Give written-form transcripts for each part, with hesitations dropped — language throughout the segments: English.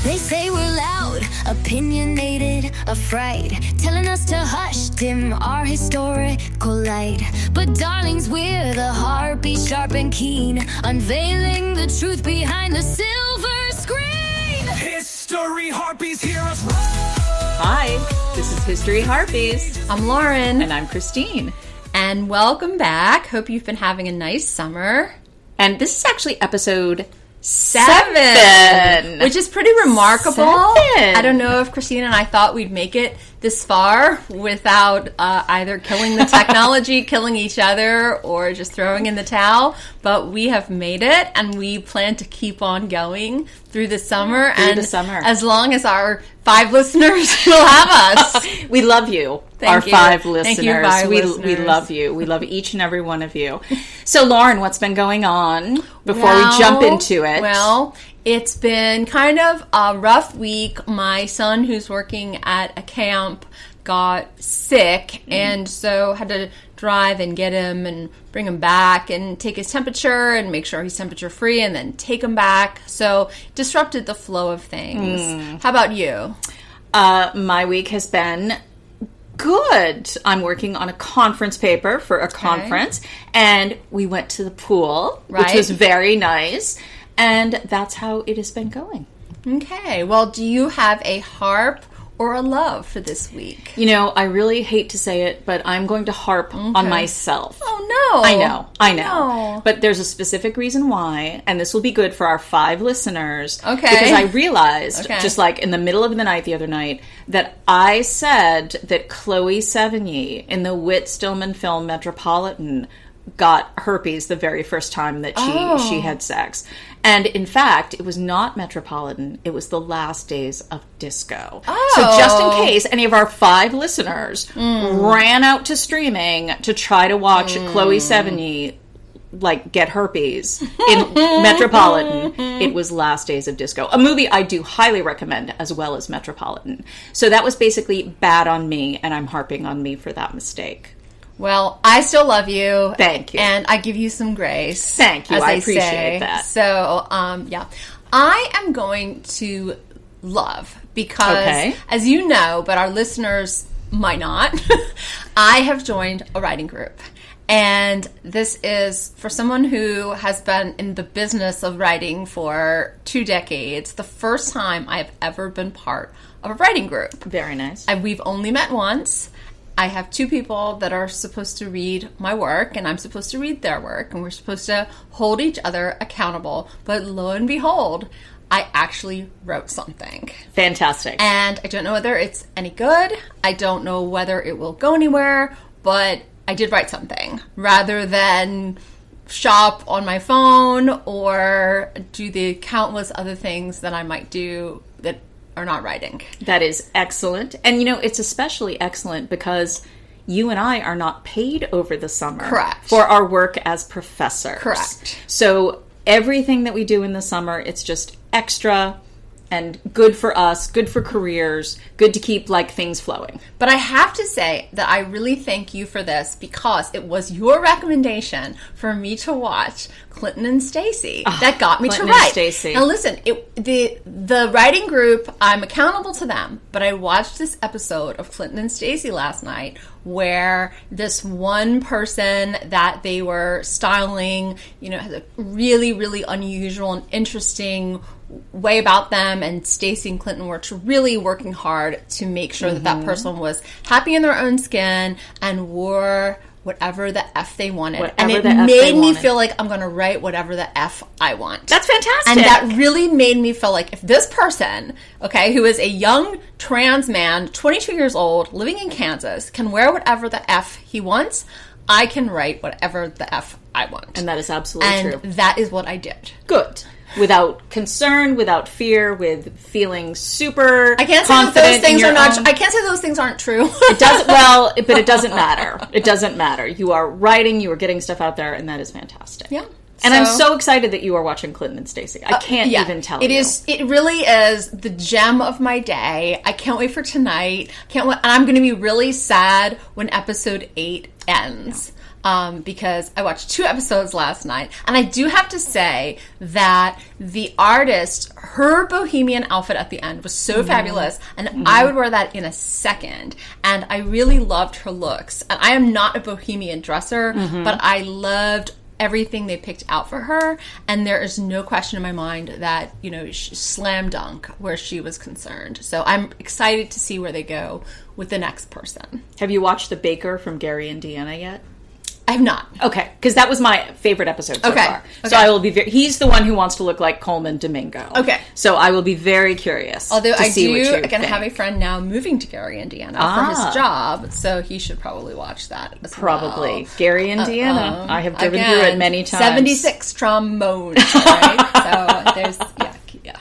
They say we're loud, opinionated, afraid, telling us to hush, dim our historical light. But darlings, we're the heartbeat, sharp and keen, unveiling the truth behind the silver screen. History Harpies, hear us roar. Hi, this is History Harpies. I'm Lauren. And I'm Christine. And welcome back. Hope you've been having a nice summer. And this is actually episode 7, which is pretty remarkable. 7. I don't know if Christine and I thought we'd make it this far without either killing the technology, killing each other, or just throwing in the towel. But we have made it, and we plan to keep on going through the summer. As long as our 5 listeners will have us. We love you. Thank our you. 5 listeners. Thank you, 5 listeners. We love you. We love each and every one of you. So, Lauren, what's been going on before we jump into it? Well, it's been kind of a rough week. My son, who's working at a camp, got sick, and so had to drive and get him and bring him back and take his temperature and make sure he's temperature free and then take him back. So disrupted the flow of things. How about you? My week has been good. I'm working on a conference paper for a conference, and we went to the pool, which was very nice, and that's how it has been going. Okay. Well, do you have a harp or a love for this week? You know, I really hate to say it, but I'm going to harp on myself. Oh, no. I know. But there's a specific reason why, and this will be good for our 5 listeners. Okay. Because I realized, just like in the middle of the night the other night, that I said that Chloe Sevigny in the Whit Stillman film Metropolitan got herpes the very first time that she had sex. And in fact, it was not Metropolitan. It was the last days of disco. So just in case any of our 5 listeners ran out to streaming to try to watch Chloe Sevigny get herpes in Metropolitan, it was Last Days of Disco, a movie I do highly recommend as well as Metropolitan. So that was basically bad on me, and I'm harping on me for that mistake. Well, I still love you. Thank you. And I give you some grace. Thank you. I appreciate that. So, yeah. I am going to love because, as you know, but our listeners might not, I have joined a writing group. And this is for someone who has been in the business of writing for 2 decades, the first time I've ever been part of a writing group. Very nice. We've only met once. I have 2 people that are supposed to read my work, and I'm supposed to read their work, and we're supposed to hold each other accountable. But lo and behold, I actually wrote something. Fantastic. And I don't know whether it's any good. I don't know whether it will go anywhere, but I did write something rather than shop on my phone or do the countless other things that I might do that are not writing. That is excellent. And, you know, it's especially excellent because you and I are not paid over the summer. Correct. For our work as professors. Correct. So everything that we do in the summer, it's just extra and good for us, good for careers, good to keep, things flowing. But I have to say that I really thank you for this because it was your recommendation for me to watch Clinton and Stacey that got me Clinton to write. And Stacey. Now listen, the writing group, I'm accountable to them, but I watched this episode of Clinton and Stacey last night where this one person that they were styling, has a really, really unusual and interesting way about them, and Stacey and Clinton were really working hard to make sure that person was happy in their own skin and wore whatever the F they wanted. And it made me feel like I'm going to write whatever the F I want. That's fantastic. And that really made me feel like if this person, who is a young trans man, 22 years old, living in Kansas, can wear whatever the F he wants, I can write whatever the F I want. And that is absolutely true. And that is what I did. Good. Without concern, without fear, with feeling super I can't say confident that those things in your are not. own... I can't say those things aren't true. It doesn't. Well, but it doesn't matter. It doesn't matter. You are writing. You are getting stuff out there, and that is fantastic. Yeah. And I'm so excited that you are watching Clinton and Stacey. I can't even tell you. It really is the gem of my day. I can't wait for tonight. Can't wait, and I'm going to be really sad when episode 8 ends. because I watched 2 episodes last night. And I do have to say that the artist, her bohemian outfit at the end was so fabulous. And I would wear that in a second. And I really loved her looks. And I am not a bohemian dresser, but I loved everything they picked out for her, and there is no question in my mind that, you know, slam dunk where she was concerned. So I'm excited to see where they go with the next person. Have you watched The Baker from Gary, Indiana yet? I have not. Okay, because that was my favorite episode so far. Okay. So I will be he's the one who wants to look like Coleman Domingo. Okay. So I will be very curious. Although to see what you again, think. have a friend now moving to Gary, Indiana for his job, so he should probably watch that as Probably. well. Gary, Indiana. I have driven through it many times. 76 trombone, right? So there's, yeah.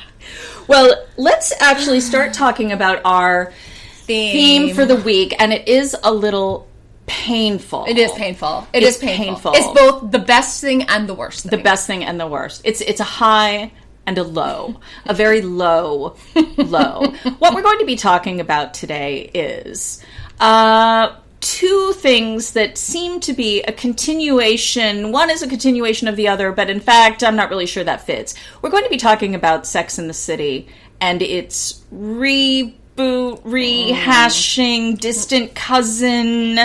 Well, let's actually start talking about our theme for the week, and it is a little painful. It is painful. It's painful. It's both the best thing and the worst thing. The best thing and the worst. It's a high and a low. A very low low. What we're going to be talking about today is 2 things that seem to be a continuation. One is a continuation of the other, but in fact, I'm not really sure that fits. We're going to be talking about Sex and the City and its rehashing, distant cousin,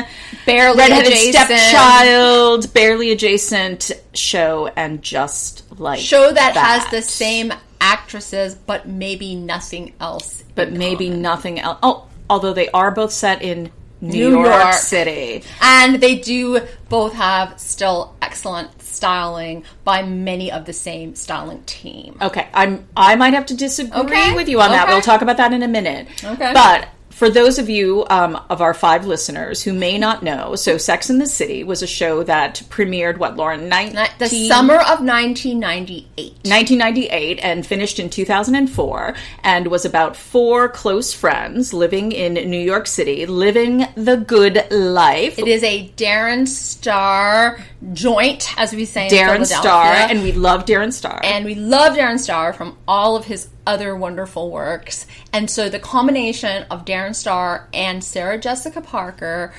barely redheaded adjacent stepchild, barely adjacent show, and just like show that has the same actresses, but maybe nothing else. Nothing else. Oh, although they are both set in New York City, and they do both have still excellent styling by many of the same styling team. Okay, I might have to disagree with you on that. We'll talk about that in a minute. Okay, but for those of you of our 5 listeners who may not know, so Sex and the City was a show that premiered, what, Lauren? The summer of 1998. 1998, and finished in 2004, and was about 4 close friends living in New York City, living the good life. It is a Darren Star joint, as we say in Darren Philadelphia. Star, and we love Darren Star. And we love Darren Star from all of his other wonderful works. And so the combination of Darren Star and Sarah Jessica Parker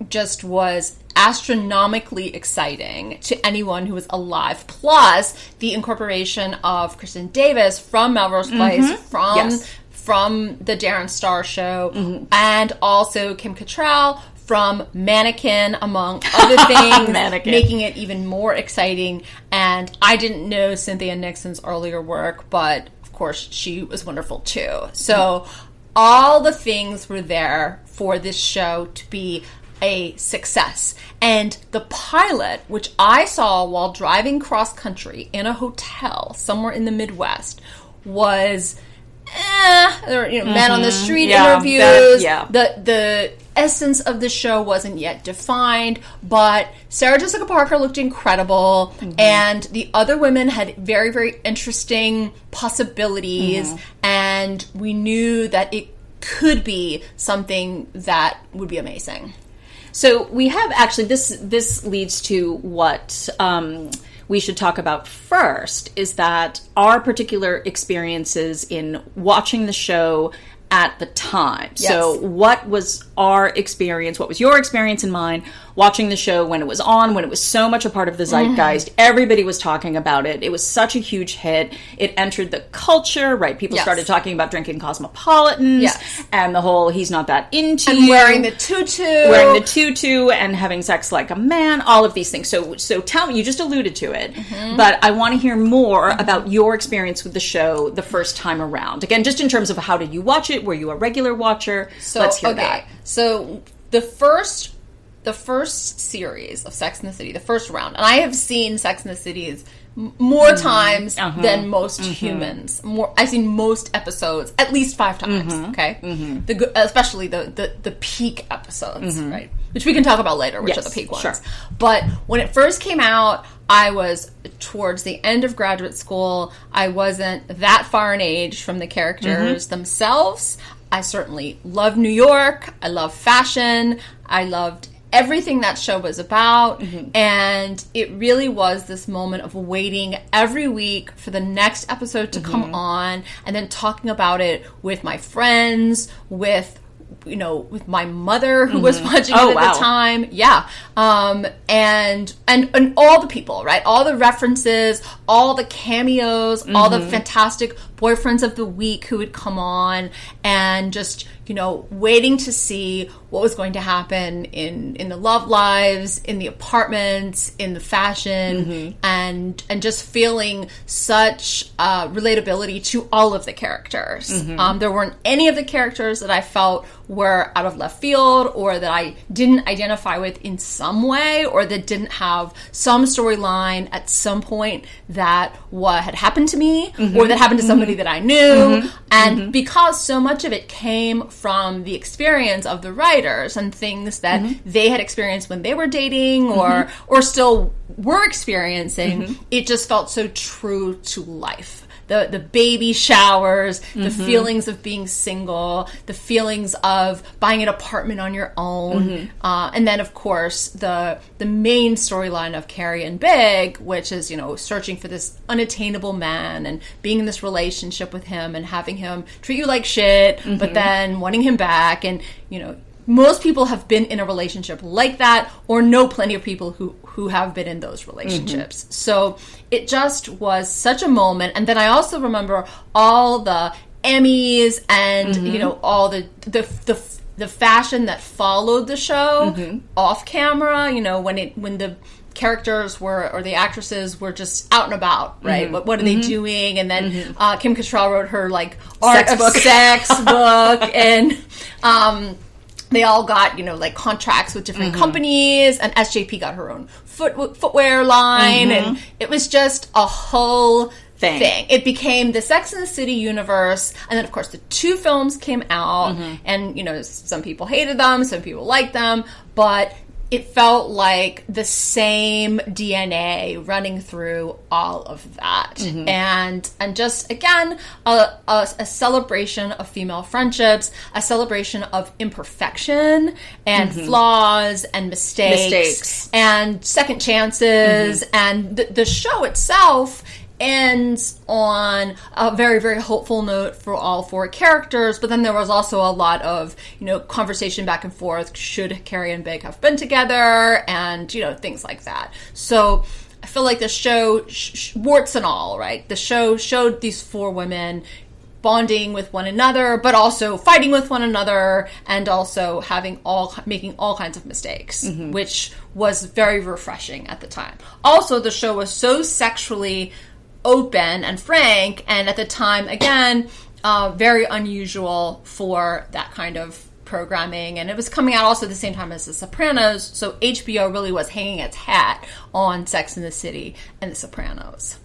just was astronomically exciting to anyone who was alive. Plus the incorporation of Kristen Davis from Melrose Place, from the Darren Star show, and also Kim Cattrall from Mannequin, among other things, making it even more exciting. And I didn't know Cynthia Nixon's earlier work, but of course she was wonderful too. So all the things were there for this show to be a success. And the pilot, which I saw while driving cross country in a hotel somewhere in the Midwest, was there were, men on the street interviews. The essence of the show wasn't yet defined, but Sarah Jessica Parker looked incredible, and the other women had very, very interesting possibilities, and we knew that it could be something that would be amazing. So we have actually, this leads to what we should talk about first, is that our particular experiences in watching the show at the time. Yes. So what was our experience, what was your experience and mine watching the show when it was on, when it was so much a part of the zeitgeist? Everybody was talking about it. It was such a huge hit. It entered the culture, right? People started talking about drinking Cosmopolitans and the whole he's not that into and you. Wearing the tutu and having sex like a man, all of these things. So tell me, you just alluded to it, but I want to hear more about your experience with the show the first time around. Again, just in terms of how did you watch it? Were you a regular watcher? So, let's hear that. So the first series of Sex and the City, the first round, and I have seen Sex and the City more times than most humans. I've seen most episodes at least 5 times. Okay, especially the peak episodes, right? Which we can talk about later, which are the peak ones. Sure. But when it first came out, I was towards the end of graduate school. I wasn't that far in age from the characters themselves. I certainly loved New York. I loved fashion. I loved everything that show was about. And it really was this moment of waiting every week for the next episode to come on, and then talking about it with my friends, with with my mother who was watching it at the time. Yeah. And all the people, right? All the references, all the cameos, all the fantastic boyfriends of the week who would come on, and just, waiting to see what was going to happen in the love lives, in the apartments, in the fashion, and just feeling such relatability to all of the characters. There weren't any of the characters that I felt were out of left field, or that I didn't identify with in some way, or that didn't have some storyline at some point that what had happened to me, or that happened to somebody that I knew. And because so much of it came from the experience of the writers and things that they had experienced when they were dating, or still were experiencing, it just felt so true to life. The baby showers, the feelings of being single, the feelings of buying an apartment on your own, and then of course the main storyline of Carrie and Big, which is searching for this unattainable man and being in this relationship with him and having him treat you like shit, but then wanting him back. And most people have been in a relationship like that, or know plenty of people who have been in those relationships. So it just was such a moment. And then I also remember all the Emmys and all the fashion that followed the show off camera. When the characters were, or the actresses were, just out and about, right? What are they doing? And then Kim Cattrall wrote her art of sex book, and they all got, contracts with different companies, and SJP got her own footwear line, and it was just a whole thing. It became the Sex and the City universe, and then, of course, the 2 films came out, and, some people hated them, some people liked them, but it felt like the same DNA running through all of that. And just, again, a celebration of female friendships, a celebration of imperfection and flaws and mistakes and second chances. And the show itself ends on a very, very hopeful note for all 4 characters, but then there was also a lot of, conversation back and forth. Should Carrie and Big have been together? And, things like that. So I feel like the show, warts and all, right? The show showed these 4 women bonding with one another, but also fighting with one another, and also making all kinds of mistakes, which was very refreshing at the time. Also, the show was so sexually open and frank, and at the time, again, very unusual for that kind of programming, and it was coming out also at the same time as The Sopranos, so HBO really was hanging its hat on Sex and the City and The Sopranos.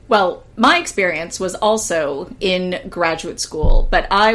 Well, my experience was also in graduate school, but I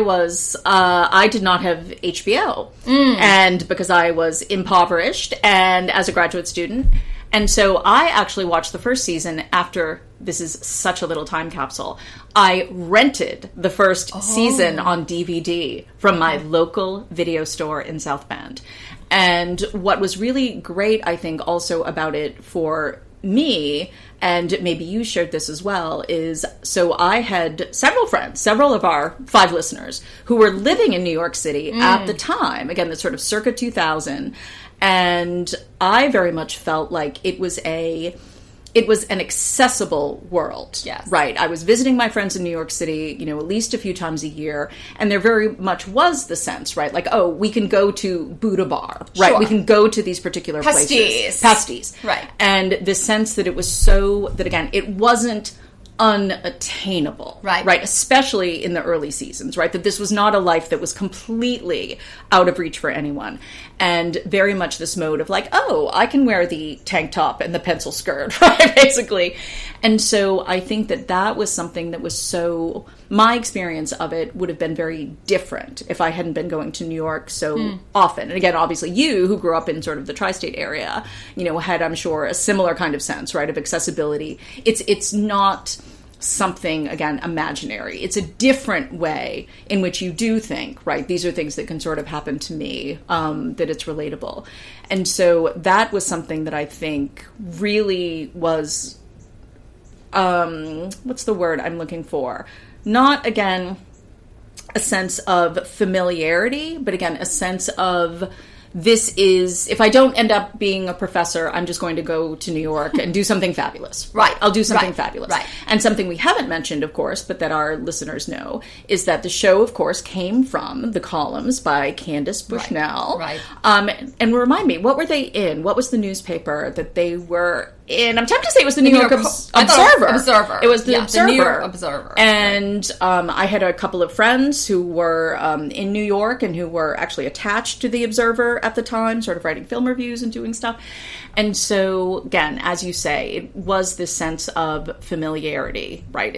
did not have HBO, and because I was impoverished and as a graduate student. And so I actually watched the first season after, this is such a little time capsule, I rented the first season on DVD from my local video store in South Bend. And what was really great, I think, also about it for me, and maybe you shared this as well, is so I had several friends, several of our 5 listeners, who were living in New York City at the time, again, the sort of circa 2000, and I very much felt like it was an accessible world. Yes. Right. I was visiting my friends in New York City, at least a few times a year. And there very much was the sense, right? Like, oh, we can go to Buddha Bar, right? Sure. We can go to these particular places. Pasties. Right. And the sense that it was so, that again, it wasn't unattainable, right, especially in the early seasons, right, that this was not a life that was completely out of reach for anyone, and very much this mode of like, oh, I can wear the tank top and the pencil skirt, right, basically. And so I think that was something that was so, my experience of it would have been very different if I hadn't been going to New York so often. And again, obviously you, who grew up in sort of the tri-state area, had, I'm sure, a similar kind of sense, right, of accessibility. It's not something, again, imaginary. It's a different way in which you do think, right, these are things that can sort of happen to me, that it's relatable. And so that was something that I think really was, what's the word I'm looking for? Not, again, a sense of familiarity, but again, a sense of this is, if I don't end up being a professor, I'm just going to go to New York and do something fabulous. Right. I'll do something fabulous. Right. And something we haven't mentioned, of course, but that our listeners know, is that the show, of course, came from the columns by Candace Bushnell. Right. And remind me, what were they in? What was the newspaper that they were in? I'm tempted to say it was the New York Observer. Observer. It was the Observer. The New York Observer. And I had a couple of friends who were in New York and who were actually attached to the Observer at the time, sort of writing film reviews and doing stuff. And so, again, as you say, it was this sense of familiarity, right,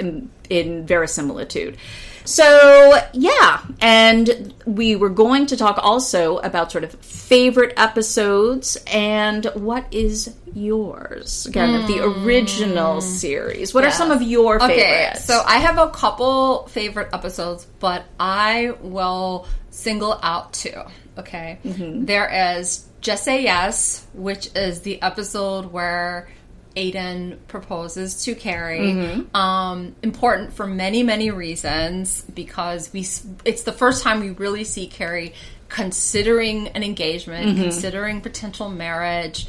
in verisimilitude. So, yeah, and we were going to talk also about sort of favorite episodes and what is yours, again, of the original series. What are some of your favorites? Okay, so I have a couple favorite episodes, but I will single out two, okay? There is Just Say Yes, which is the episode where Aiden proposes to Chéri. Important for many, many reasons, because it's the first time we really see Chéri considering an engagement, considering potential marriage,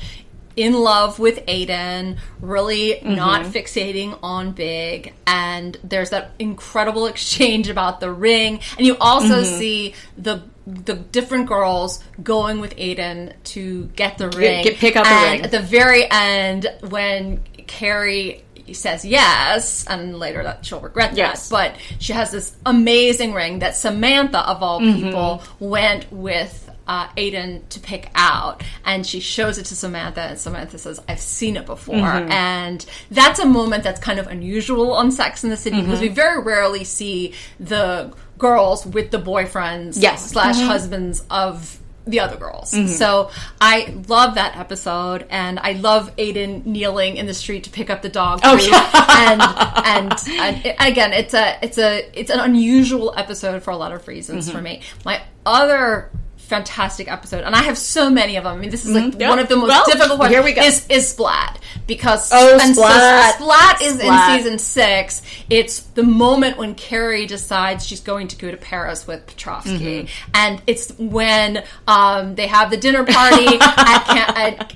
in love with Aiden, really not fixating on Big, and there's that incredible exchange about the ring, and you also see the different girls going with Aiden to get the ring. Pick up the ring. At the very end, when Chéri says yes, and later that she'll regret that, but she has this amazing ring that Samantha, of all people, went with Aiden to pick out, and she shows it to Samantha, and Samantha says, I've seen it before. And that's a moment that's kind of unusual on Sex and the City, because we very rarely see the girls with the boyfriends slash husbands of the other girls. So I love that episode, and I love Aiden kneeling in the street to pick up the dog food. And again, it's an unusual episode for a lot of reasons for me. My other fantastic episode, and I have so many of them. I mean, this is like one of the most difficult ones. Here we go. Is Splat, because Splat. So Splat is in season 6. It's the moment when Chéri decides she's going to go to Paris with Petrovsky, and it's when they have the dinner party at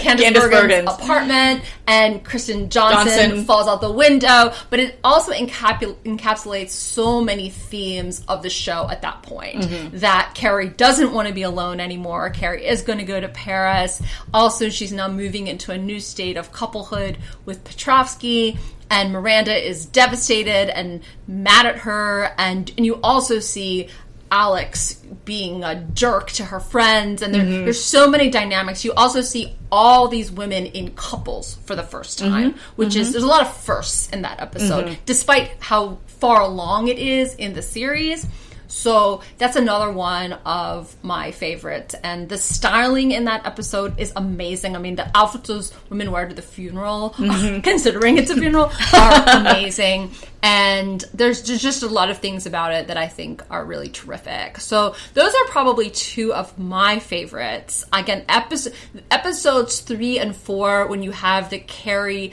Candace Bergen's apartment, and Kristen Johnson falls out the window. But it also encapsulates so many themes of the show at that point, that Chéri doesn't want to be alone anymore. Chéri is going to go to Paris. Also, she's now moving into a new state of couplehood with Petrovsky, and Miranda is devastated and mad at her, and you also see Alex being a jerk to her friends, and there's so many dynamics. You also see all these women in couples for the first time, which is, there's a lot of firsts in that episode, despite how far along it is in the series. So that's another one of my favorites. And the styling in that episode is amazing. I mean, the outfits those women wear to the funeral, considering it's a funeral, are amazing. And there's just a lot of things about it that I think are really terrific. So those are probably two of my favorites. Again, episodes 3 and 4, when you have the Chéri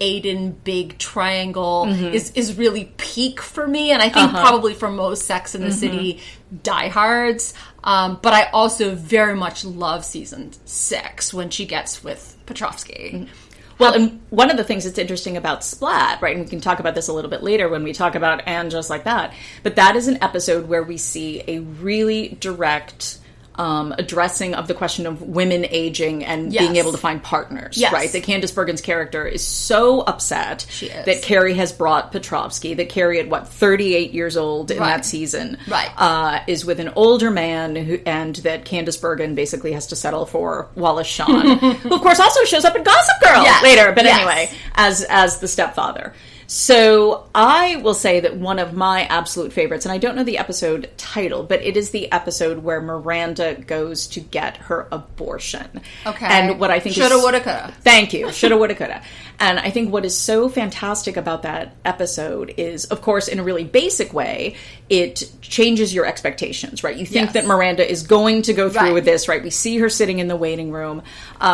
Aiden big triangle, is really peak for me, and I think probably for most Sex and the City diehards. But I also very much love season 6 when she gets with Petrovsky. Well, and one of the things that's interesting about Splat, right, and we can talk about this a little bit later when we talk about And Just Like That, but that is an episode where we see a really direct addressing of the question of women aging and being able to find partners, right? That Candace Bergen's character is so upset that Chéri has brought Petrovsky, that Chéri at, 38 years old in that season, is with an older man, and that Candace Bergen basically has to settle for Wallace Shawn, who of course also shows up in Gossip Girl later, but anyway, as the stepfather. So I will say that one of my absolute favorites, and I don't know the episode title, but it is the episode where Miranda goes to get her abortion. Okay. And what I think Shoulda, woulda, coulda. Thank you. Shoulda, woulda, coulda. And I think what is so fantastic about that episode is, of course, in a really basic way, it changes your expectations, right? You think that Miranda is going to go through with this, right? We see her sitting in the waiting room.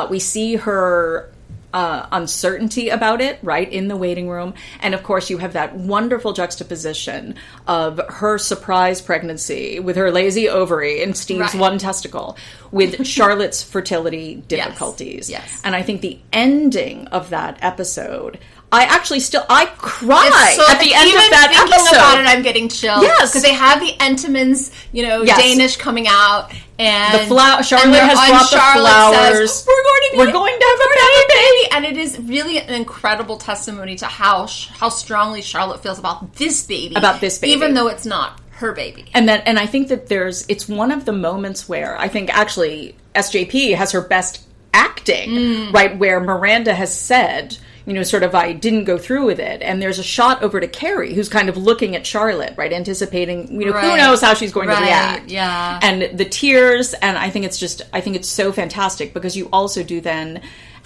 We see her uncertainty about it, right, in the waiting room. And of course, you have that wonderful juxtaposition of her surprise pregnancy with her lazy ovary and Steve's one testicle, with Charlotte's fertility difficulties. Yes. And I think the ending of that episode, I cry at the end of that episode. Even thinking about it, I'm getting chills. Yes. Because they have the Entenmann's, Danish coming out. And Charlotte has brought the flowers. Says, we're going to have a baby. And it is really an incredible testimony to how strongly Charlotte feels about this baby. Even though it's not her baby. And I think that it's one of the moments where I think actually SJP has her best acting, right? Where Miranda has said, sort of, I didn't go through with it. And there's a shot over to Carrie, who's kind of looking at Charlotte, right? Anticipating, who knows how she's going to react. Yeah. And the tears, and I think it's so fantastic because you also do then,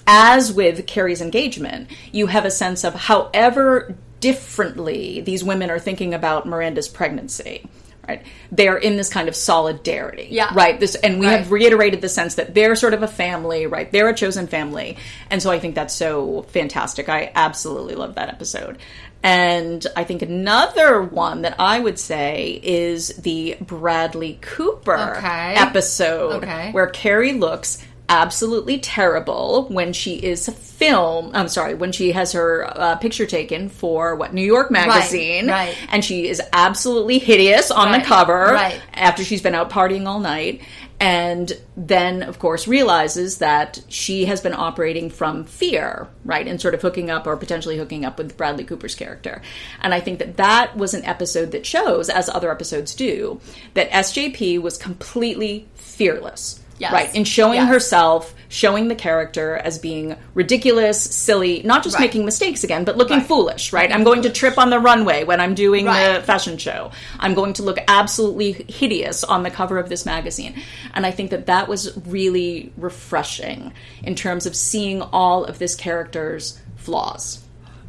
as with Carrie's engagement, you have a sense of however differently these women are thinking about Miranda's pregnancy. Right. They are in this kind of solidarity. Yeah. Right. We have reiterated the sense that they're sort of a family, right? They're a chosen family. And so I think that's so fantastic. I absolutely love that episode. And I think another one that I would say is the Bradley Cooper episode, where Carrie looks absolutely terrible when she is when she has her picture taken for New York Magazine, right. And she is absolutely hideous on the cover after she's been out partying all night, and then of course realizes that she has been operating from fear, right, and sort of potentially hooking up with Bradley Cooper's character. And I think that was an episode that shows, as other episodes do, that SJP was completely fearless. Yes. Right, in showing herself, showing the character as being ridiculous, silly, not just making mistakes again, but looking foolish, right? I'm going to trip on the runway when I'm doing the fashion show. I'm going to look absolutely hideous on the cover of this magazine. And I think that was really refreshing in terms of seeing all of this character's flaws.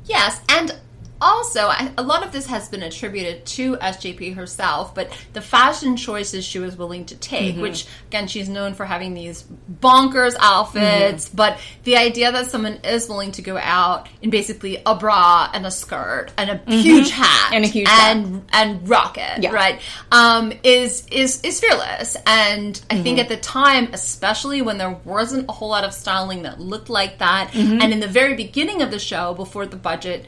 Yes, and also, a lot of this has been attributed to SJP herself, but the fashion choices she was willing to take, which, again, she's known for having these bonkers outfits, but the idea that someone is willing to go out in basically a bra and a skirt and a huge hat and rock it, right, is fearless. And I think at the time, especially when there wasn't a whole lot of styling that looked like that, and in the very beginning of the show, before the budget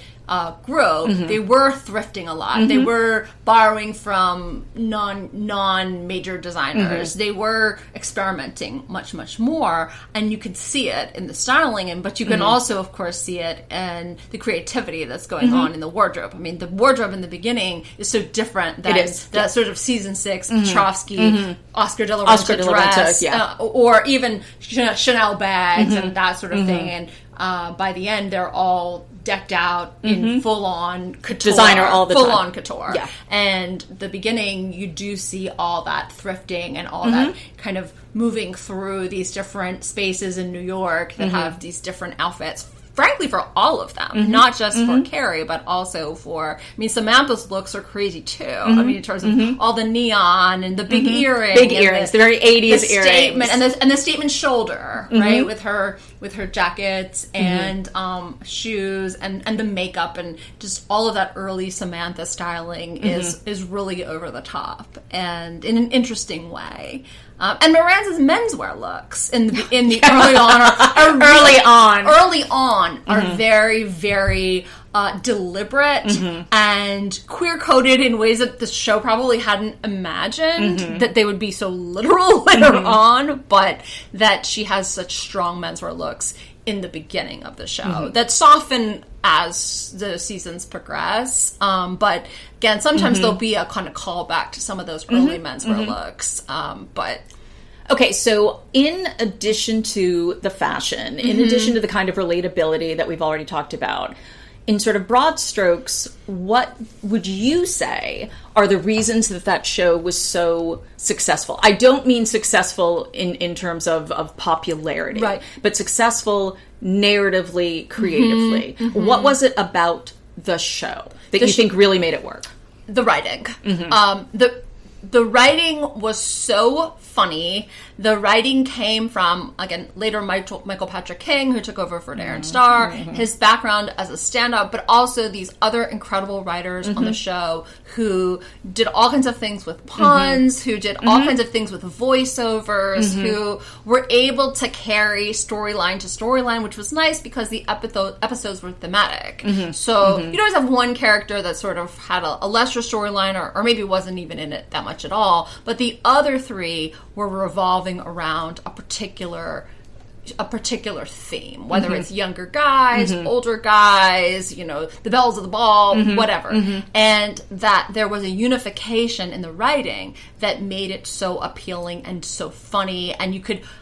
grew, they were thrifting a lot. They were borrowing from non-major designers. They were experimenting much more, and you could see it in the styling, but you can also, of course, see it in the creativity that's going on in the wardrobe. I mean, the wardrobe in the beginning is so different than that sort of season 6 Petrovsky, Oscar de la Renta dress, or even Chanel bags and that sort of thing. And by the end, they're all decked out in full-on couture. Designer all the time. Full-on couture. Yeah. And the beginning, you do see all that thrifting and all that kind of moving through these different spaces in New York that have these different outfits. Frankly, for all of them, not just for Carrie, but also for, Samantha's looks are crazy too. I mean, in terms of all the neon and the big earrings. Big earrings, the very 80s earrings. Statement, and the statement shoulder, right? With her jackets and shoes and the makeup and just all of that early Samantha styling is really over the top and in an interesting way. And Miranda's menswear looks in the early on are very, very deliberate and queer-coded in ways that the show probably hadn't imagined that they would be so literal later on, but that she has such strong menswear looks in the beginning of the show that soften as the seasons progress. But again, sometimes there'll be a kind of callback to some of those early menswear looks. But okay, so in addition to the fashion, in addition to the kind of relatability that we've already talked about, in sort of broad strokes, what would you say are the reasons that show was so successful? I don't mean successful in terms of popularity, right, but successful narratively, creatively. What was it about the show that you think really made it work? The writing. the writing was so funny. The writing came from, again, later Michael Patrick King, who took over for Darren Star, his background as a stand-up, but also these other incredible writers on the show who did all kinds of things with puns, who did all kinds of things with voiceovers, who were able to carry storyline to storyline, which was nice because the episodes were thematic. So you'd always have one character that sort of had a lesser storyline, or maybe wasn't even in it that much at all, but the other three were revolving around a particular theme, whether it's younger guys, older guys, the bells of the ball, whatever. And that there was a unification in the writing that made it so appealing and so funny. And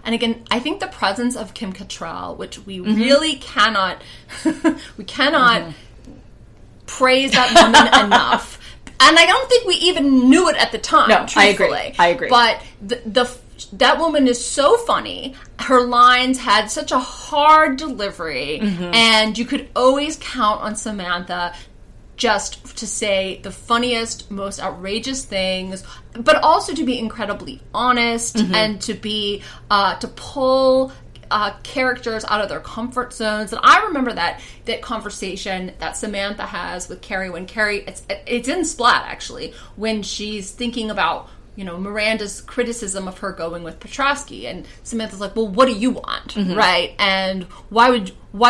again, I think the presence of Kim Cattrall, which we really cannot praise that woman enough. And I don't think we even knew it at the time. No, truthfully. I agree. But that woman is so funny. Her lines had such a hard delivery, and you could always count on Samantha just to say the funniest, most outrageous things, but also to be incredibly honest and to be to pull characters out of their comfort zones. And I remember that conversation that Samantha has with Chéri when Chéri, it's in Splat actually, when she's thinking about Miranda's criticism of her going with Petrovsky, and Samantha's like, well, what do you want, right? And why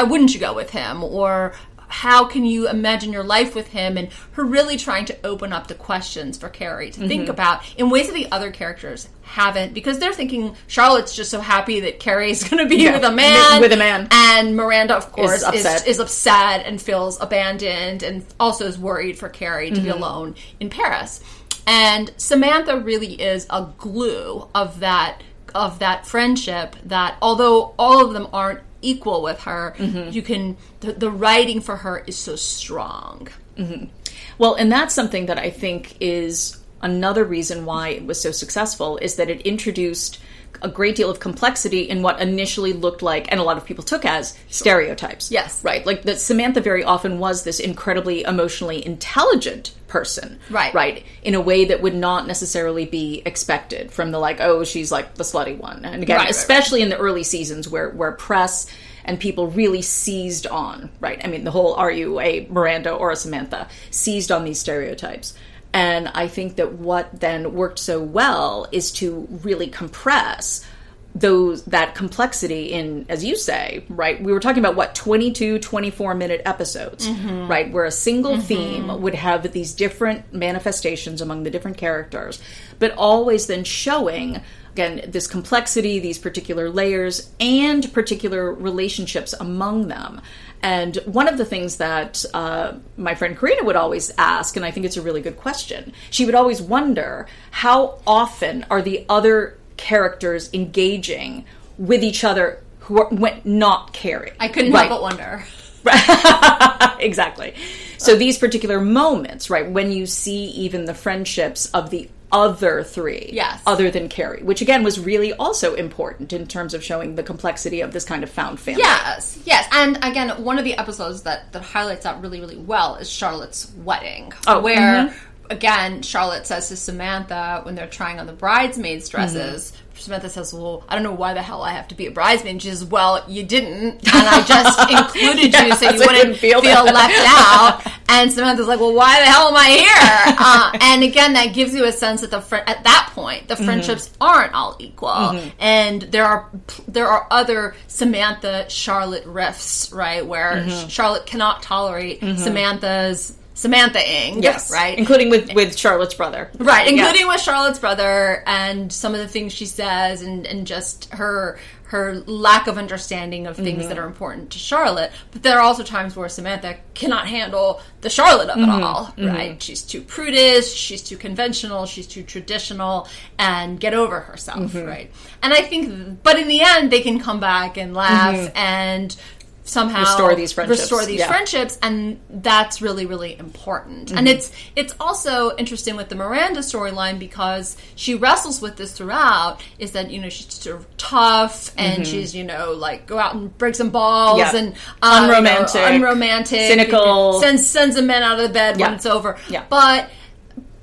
wouldn't you go with him? Or how can you imagine your life with him? And her really trying to open up the questions for Chéri to think about in ways that the other characters haven't, because they're thinking Charlotte's just so happy that Carrie's going to be with a man. And Miranda, of course, is upset and feels abandoned and also is worried for Chéri to be alone in Paris. And Samantha really is a glue of that friendship, that although all of them aren't equal with her, the writing for her is so strong. Well, and that's something that I think is another reason why it was so successful, is that it introduced a great deal of complexity in what initially looked like, and a lot of people took as, stereotypes. Yes. Right. Like that Samantha very often was this incredibly emotionally intelligent person. Right. Right. In a way that would not necessarily be expected from the she's like the slutty one. And again, especially in the early seasons where press and people really seized on, right? I mean, the whole "Are you a Miranda or a Samantha?" seized on these stereotypes. And I think that what then worked so well is to really compress that complexity in, as you say, right? We were talking about 22, 24-minute episodes, right? Where a single theme would have these different manifestations among the different characters, but always then showing, again, this complexity, these particular layers, and particular relationships among them. And one of the things that my friend Karina would always ask, and I think it's a really good question, she would always wonder, how often are the other characters engaging with each other who are not Chéri? I couldn't help but wonder. Exactly. So these particular moments, right, when you see even the friendships of the other three, yes, other than Chéri, which again was really also important in terms of showing the complexity of this kind of found family. Yes. And again, one of the episodes that highlights that really, really well is Charlotte's wedding, where again, Charlotte says to Samantha when they're trying on the bridesmaids' dresses, Samantha says, well, I don't know why the hell I have to be a bridesmaid. And she says, well, you didn't, and I just included you so you wouldn't feel left out. And Samantha's like, well, why the hell am I here? And again, that gives you a sense that at that point, the friendships aren't all equal. And there are other Samantha-Charlotte rifts, right, where Charlotte cannot tolerate Samantha-ing, yes, right? Including with Charlotte's brother. Right, including with Charlotte's brother, and some of the things she says, and just her lack of understanding of things that are important to Charlotte. But there are also times where Samantha cannot handle the Charlotte of it all, right? She's too prudish, she's too conventional, she's too traditional, and get over herself, right? And I think, but in the end, they can come back and laugh and somehow restore these friendships, and that's really, really important. And it's also interesting with the Miranda storyline, because she wrestles with this throughout, is that, she's sort of tough, and she's, go out and break some balls, and unromantic, cynical, sends the men out of the bed when it's over. But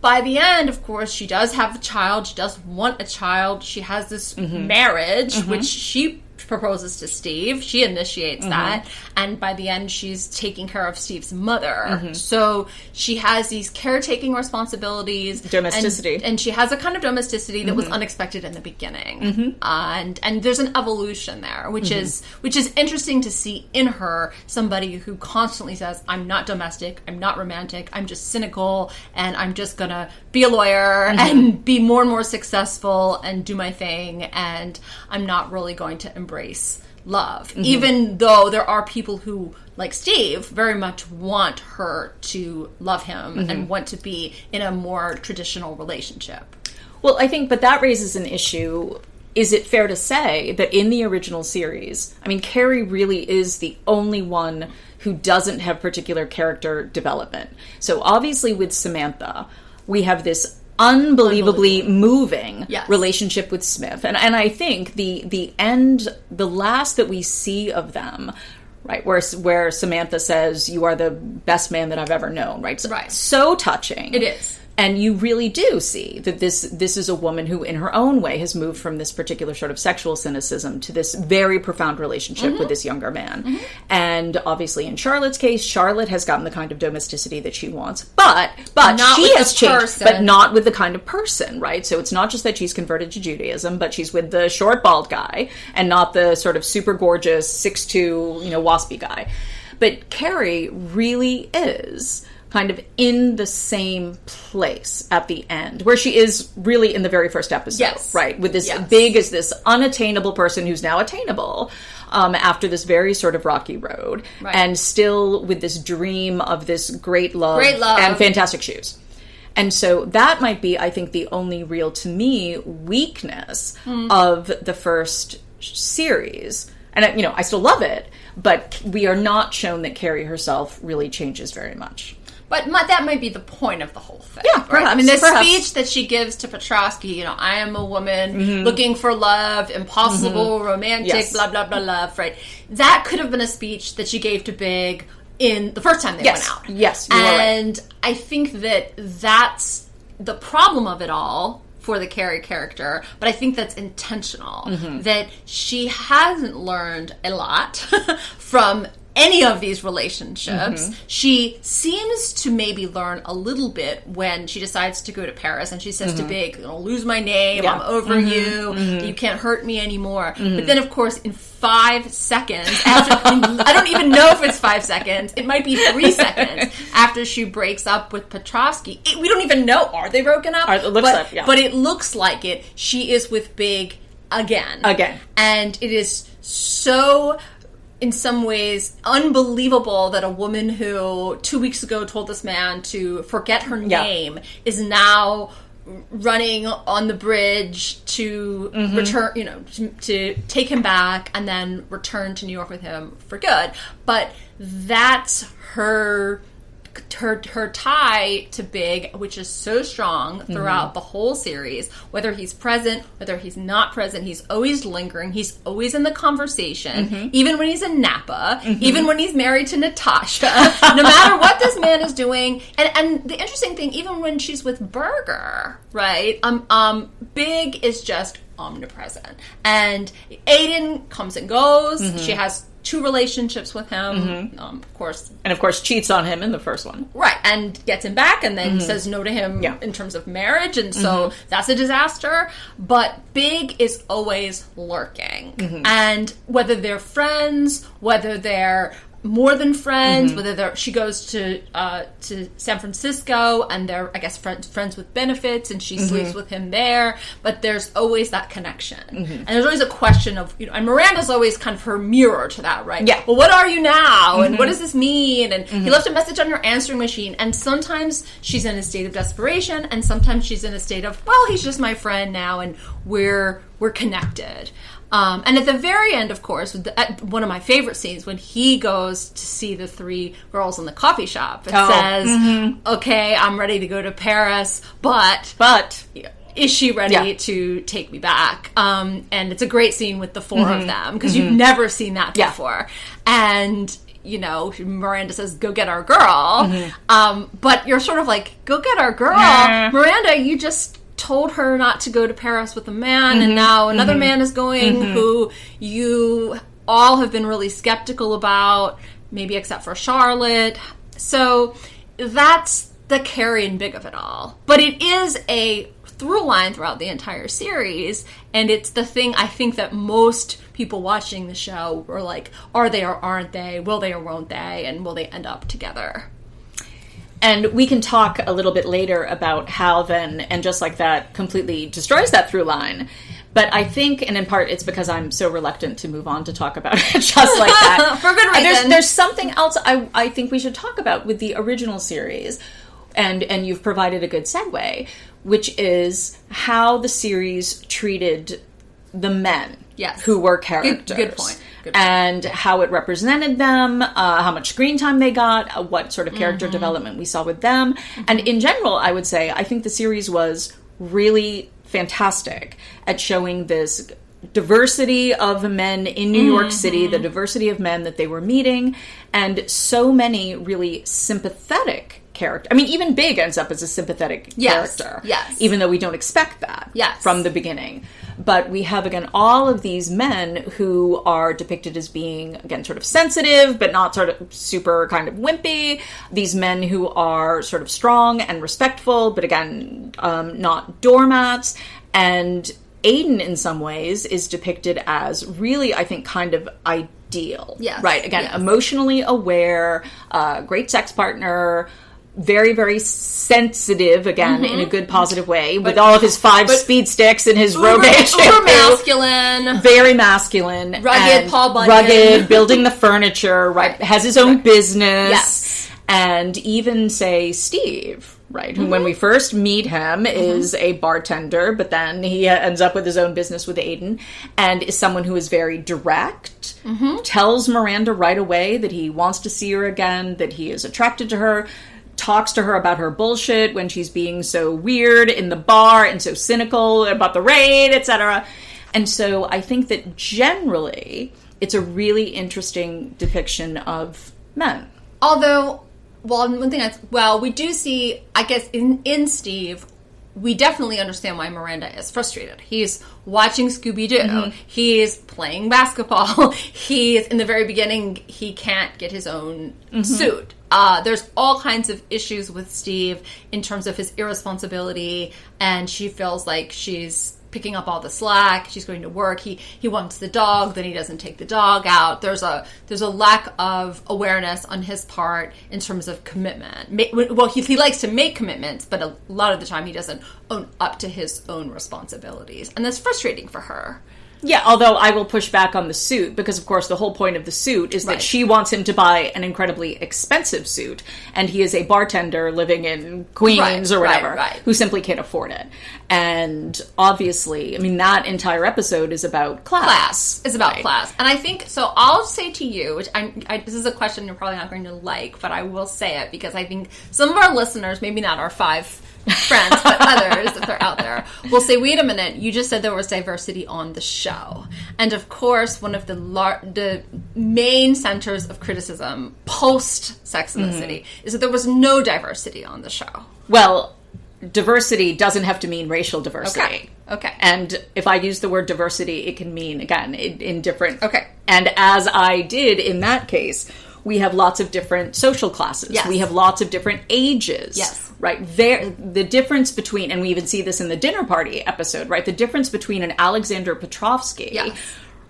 by the end, of course, she does have a child. She does want a child. She has this marriage, which she proposes to Steve. She initiates that. And by the end, she's taking care of Steve's mother. So she has these caretaking responsibilities. Domesticity. And she has a kind of domesticity that was unexpected in the beginning. And there's an evolution there, which is interesting to see in her, somebody who constantly says, I'm not domestic, I'm not romantic, I'm just cynical, and I'm just gonna be a lawyer and be more and more successful and do my thing, and I'm not really going to embrace love. Even though there are people who, like Steve, very much want her to love him and want to be in a more traditional relationship. Well, I think, but that raises an issue. Is it fair to say that in the original series, I mean, Carrie really is the only one who doesn't have particular character development. So obviously with Samantha, we have this unbelievably moving relationship with Smith. And I think the last that we see of them, right, where Samantha says, you are the best man that I've ever known, right? So touching. It is. And you really do see that this is a woman who, in her own way, has moved from this particular sort of sexual cynicism to this very profound relationship with this younger man. And obviously, in Charlotte's case, Charlotte has gotten the kind of domesticity that she wants, but she has changed, but not with the kind of person, right? So it's not just that she's converted to Judaism, but she's with the short, bald guy, and not the sort of super gorgeous 6'2", waspy guy. But Carrie really is kind of in the same place at the end, where she is really in the very first episode, right? With this big as this unattainable person who's now attainable after this very sort of rocky road, and still with this dream of this great love and fantastic shoes. And so that might be, I think, the only real, to me, weakness of the first series. And, I still love it, but we are not shown that Carrie herself really changes very much. But that might be the point of the whole thing. Yeah, perhaps, right? I mean, the speech that she gives to Petrovsky, I am a woman looking for love, impossible, romantic, blah, blah, blah, love, right? That could have been a speech that she gave to Big in the first time they went out. Yes, you are right. And I think that that's the problem of it all for the Carrie character, but I think that's intentional. That she hasn't learned a lot from any of these relationships. She seems to maybe learn a little bit when she decides to go to Paris and she says to Big, I'll lose my name, I'm over you, you can't hurt me anymore. But then, of course, in 5 seconds, I don't even know if it's 5 seconds, it might be 3 seconds after she breaks up with Petrovsky. We don't even know, are they broken up? It looks like, but it looks like it. She is with Big again. And it is so, in some ways, unbelievable that a woman who 2 weeks ago told this man to forget her name is now running on the bridge to return, to take him back and then return to New York with him for good. But that's her tie to Big, which is so strong throughout the whole series. Whether he's present, whether he's not present, he's always lingering. He's always in the conversation, even when he's in Napa, even when he's married to Natasha. No matter what this man is doing, and the interesting thing, even when she's with Berger, right? Big is just omnipresent, and Aiden comes and goes. She has 2 relationships with him, of course. And of course cheats on him in the first one. Right, and gets him back and then says no to him in terms of marriage, and so that's a disaster. But Big is always lurking. And whether they're friends, whether they're more than friends, whether she goes to San Francisco and they're, I guess, friends with benefits, and she sleeps with him there, but there's always that connection. And there's always a question of, and Miranda's always kind of her mirror to that, right? Yeah. Well, what are you now? And what does this mean? And he left a message on your answering machine. And sometimes she's in a state of desperation, and sometimes she's in a state of, well, he's just my friend now, and we're connected. And at the very end, of course, one of my favorite scenes, when he goes to see the 3 girls in the coffee shop, it says, okay, I'm ready to go to Paris, but is she ready to take me back? And it's a great scene with the 4 of them, because you've never seen that before. And you know, Miranda says, go get our girl. But you're sort of like, go get our girl. Miranda, you just told her not to go to Paris with a man, and now another man is going who you all have been really skeptical about, maybe except for Charlotte. So that's the Carrie and Big of it all. But it is a through line throughout the entire series, and it's the thing I think that most people watching the show are like, are they or aren't they? Will they or won't they? And will they end up together? And we can talk a little bit later about how then, and just like that, completely destroys that through line. But I think, and in part, it's because I'm so reluctant to move on to talk about it just like that. For good reason. There's something else I think we should talk about with the original series, and you've provided a good segue, which is how the series treated the men who were characters. Good point. And how it represented them, how much screen time they got, what sort of character development we saw with them. And in general, I would say, I think the series was really fantastic at showing this diversity of men in New York City, the diversity of men that they were meeting, and so many really sympathetic characters. I mean, even Big ends up as a sympathetic character. Yes. Even though we don't expect that from the beginning. But we have, again, all of these men who are depicted as being, again, sort of sensitive, but not sort of super kind of wimpy. These men who are sort of strong and respectful, but again, not doormats. And Aiden, in some ways, is depicted as really, I think, kind of ideal. Yes. Right? Again, emotionally aware, great sex partner, very, very sensitive, again, in a good, positive way, with all of his 5 speed sticks and his Rogaine shampoo. Uber masculine. Very masculine. Rugged, Paul Bunyan. Rugged, building the furniture, right? Has his own business. Yes. And even, say, Steve, right? Who, when we first meet him, is a bartender, but then he ends up with his own business with Aiden, and is someone who is very direct, tells Miranda right away that he wants to see her again, that he is attracted to her, talks to her about her bullshit when she's being so weird in the bar and so cynical about the raid, etc. And so I think that generally it's a really interesting depiction of men. Although, one thing we do see, I guess, in Steve, we definitely understand why Miranda is frustrated. He's watching Scooby-Doo. He's playing basketball. He's, in the very beginning, he can't get his own suit. There's all kinds of issues with Steve in terms of his irresponsibility, and she feels like she's picking up all the slack. She's going to work. He wants the dog, then he doesn't take the dog out. There's a lack of awareness on his part in terms of commitment. Well, he likes to make commitments, but a lot of the time he doesn't own up to his own responsibilities, and that's frustrating for her. Yeah, although I will push back on the suit, because of course the whole point of the suit is that she wants him to buy an incredibly expensive suit, and he is a bartender living in Queens or whatever, who simply can't afford it. And obviously, I mean, that entire episode is about class. It's about class. And I think, so I'll say to you, which this is a question you're probably not going to like, but I will say it, because I think some of our listeners, maybe not our 5 friends, but others, if they're out there, will say, wait a minute, you just said there was diversity on the show. And of course, one of the main centers of criticism post Sex and the City is that there was no diversity on the show. Well, diversity doesn't have to mean racial diversity. Okay. And if I use the word diversity, it can mean, again, in different... Okay. And as I did in that case, we have lots of different social classes. Yes. We have lots of different ages. Yes. Right? The difference between, and we even see this in the dinner party episode, right? The difference between an Alexander Petrovsky,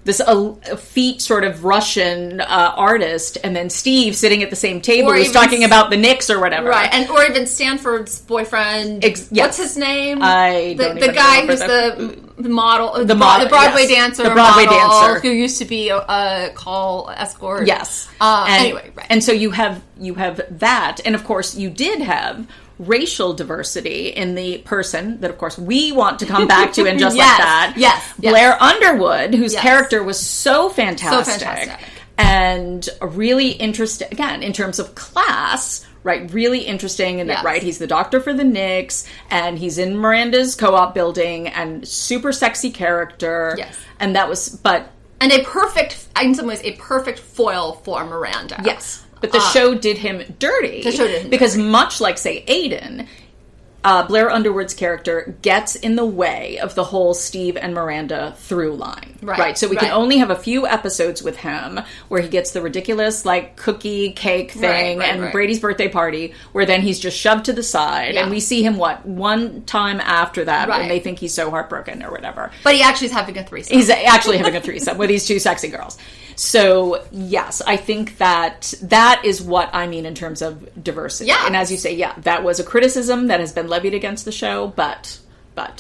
this effete sort of Russian artist, and then Steve sitting at the same table who's talking about the Knicks or whatever. Right, and or even Stanford's boyfriend. What's his name? The guy who's the model, the Broadway dancer, who used to be a call escort. Yes. Anyway, right. And so you have that, and of course you did have racial diversity in the person that, of course, we want to come back to, and just like that. Yes. Blair Underwood, whose character was so fantastic. And really interesting, again, in terms of class, right? Really interesting in that, right? He's the doctor for the Knicks, and he's in Miranda's co-op building, and super sexy character. Yes. And that was, but And in some ways, a perfect foil for Miranda. Yes. But the show did him dirty. Because much like, say, Aiden, Blair Underwood's character gets in the way of the whole Steve and Miranda through line. Right. So we can only have a few episodes with him where he gets the ridiculous, like, cookie cake thing and Brady's birthday party, where then he's just shoved to the side. Yeah. And we see him, one time after that when they think he's so heartbroken or whatever. But he actually is having a threesome. He's actually having a threesome with these two sexy girls. So, yes, I think that is what I mean in terms of diversity. Yeah. And as you say, that was a criticism that has been levied against the show, but...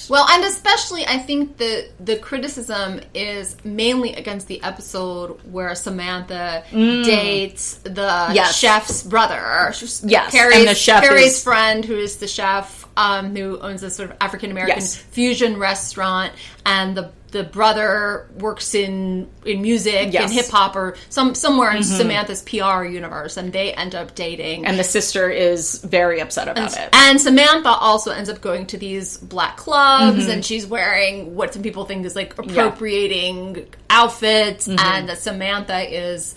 Well, and especially, I think the criticism is mainly against the episode where Samantha dates the chef's brother. Yes, Carrie's friend, who is the chef, who owns this sort of African-American fusion restaurant, and the brother works in music and hip-hop or somewhere in Samantha's PR universe, and they end up dating. And the sister is very upset about it. And Samantha also ends up going to these black clubs, and she's wearing what some people think is, like, appropriating outfits, and that Samantha is...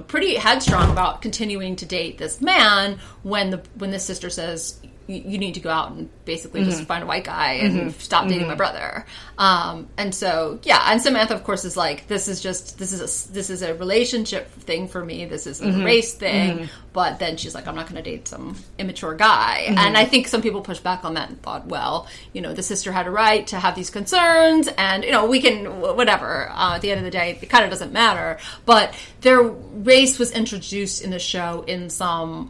pretty headstrong about continuing to date this man when the sister says, you need to go out and basically just find a white guy and stop dating my brother. And so, and Samantha, of course, is like, this is a relationship thing for me. This is a race thing. But then she's like, I'm not going to date some immature guy. And I think some people pushed back on that and thought, well, the sister had a right to have these concerns, and, we can, whatever. At the end of the day, it kind of doesn't matter. But their race was introduced in the show in some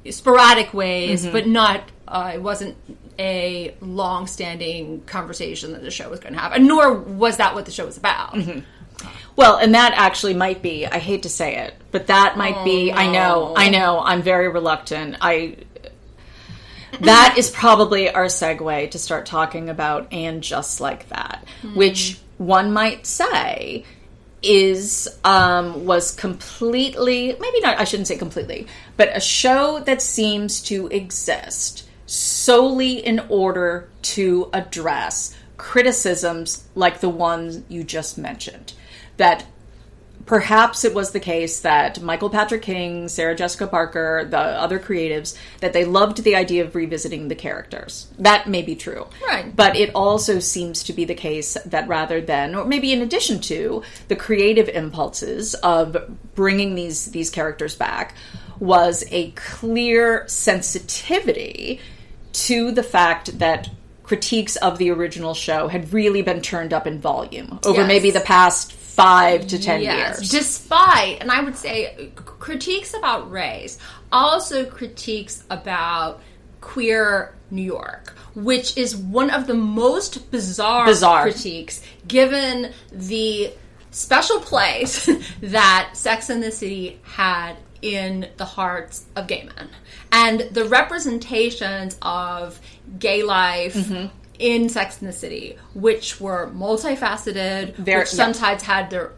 sporadic ways, but not... it wasn't a long-standing conversation that the show was going to have, and nor was that what the show was about. Well, and that actually might be, I hate to say it, but that might be, no. I know, I'm very reluctant. That is probably our segue to start talking about And Just Like That, which one might say was completely, maybe not, I shouldn't say completely, but a show that seems to exist solely in order to address criticisms like the ones you just mentioned. That perhaps it was the case that Michael Patrick King, Sarah Jessica Parker, the other creatives, that they loved the idea of revisiting the characters. That may be true. Right. But it also seems to be the case that rather than, or maybe in addition to, the creative impulses of bringing these characters back, was a clear sensitivity to the fact that critiques of the original show had really been turned up in volume over maybe the past 5 to 10 years. Despite, and I would say, critiques about race, also critiques about queer New York, which is one of the most bizarre critiques, given the special place that Sex and the City had in the hearts of gay men. And the representations of gay life in Sex and the City, which were multifaceted, which sometimes had their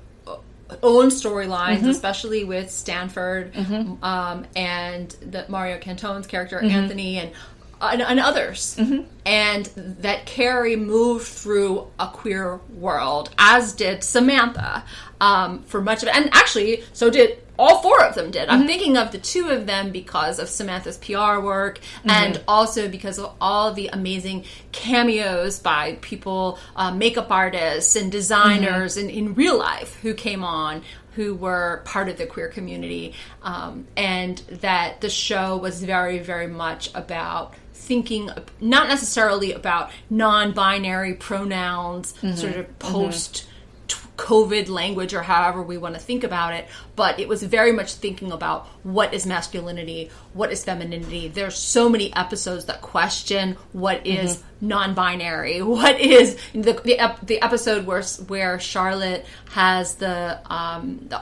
own storylines, especially with Stanford and Mario Cantone's character, Anthony, and others. And that Carrie moved through a queer world, as did Samantha, for much of it. And actually, so did all 4 of them did. I'm thinking of the 2 of them because of Samantha's PR work and also because of all the amazing cameos by people, makeup artists and designers in real life who came on, who were part of the queer community. And that the show was very, very much about thinking, not necessarily about non-binary pronouns, sort of post-COVID language or however we want to think about it, but it was very much thinking about what is masculinity, what is femininity. There's so many episodes that question what is non-binary, what is the episode where Charlotte has the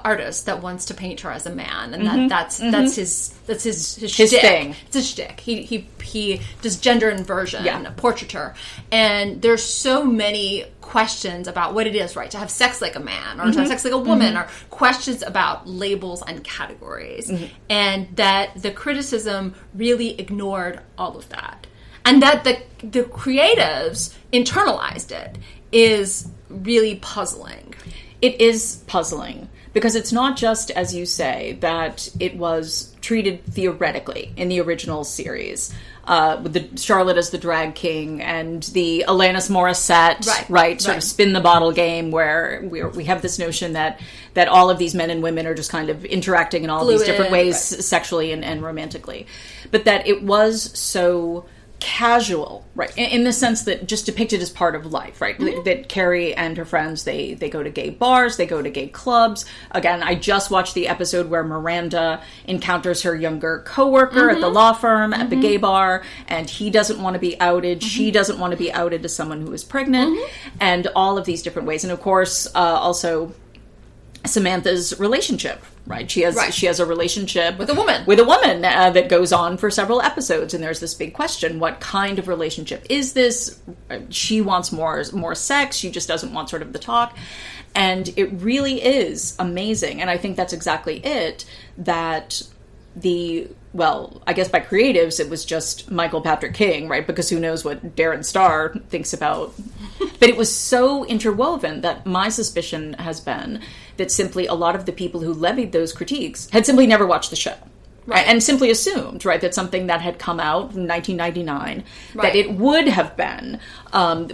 artist that wants to paint her as a man, and that's his shtick. Thing. It's his shtick. He does gender inversion, portraiture, and there's so many questions about what it is, right, to have sex like a man or to have sex like a woman, or questions about labels and categories, and that the criticism really ignored all of that, and that the creatives internalized it is really puzzling. It is puzzling because it's not just, as you say, that it was treated theoretically in the original series, with the Charlotte as the drag king and the Alanis Morissette, sort of spin the bottle game, where we have this notion that all of these men and women are just kind of interacting in all of these different ways, sexually and romantically, but that it was so casual, right, in the sense that just depicted as part of life, right? That Carrie and her friends, they go to gay bars, they go to gay clubs. Again, I just watched the episode where Miranda encounters her younger coworker at the law firm at the gay bar, and he doesn't want to be outed, she doesn't want to be outed as someone who is pregnant, and all of these different ways. And of course, also Samantha's relationship, right? She has a relationship with a woman that goes on for several episodes, and there's this big question: what kind of relationship is this? She wants more sex. She just doesn't want sort of the talk, and it really is amazing. And I think that's exactly it. That I guess by creatives, it was just Michael Patrick King, right? Because who knows what Darren Star thinks about. But it was so interwoven that my suspicion has been that simply a lot of the people who levied those critiques had simply never watched the show. Right. And simply assumed, right, that something that had come out in 1999, that it would have been,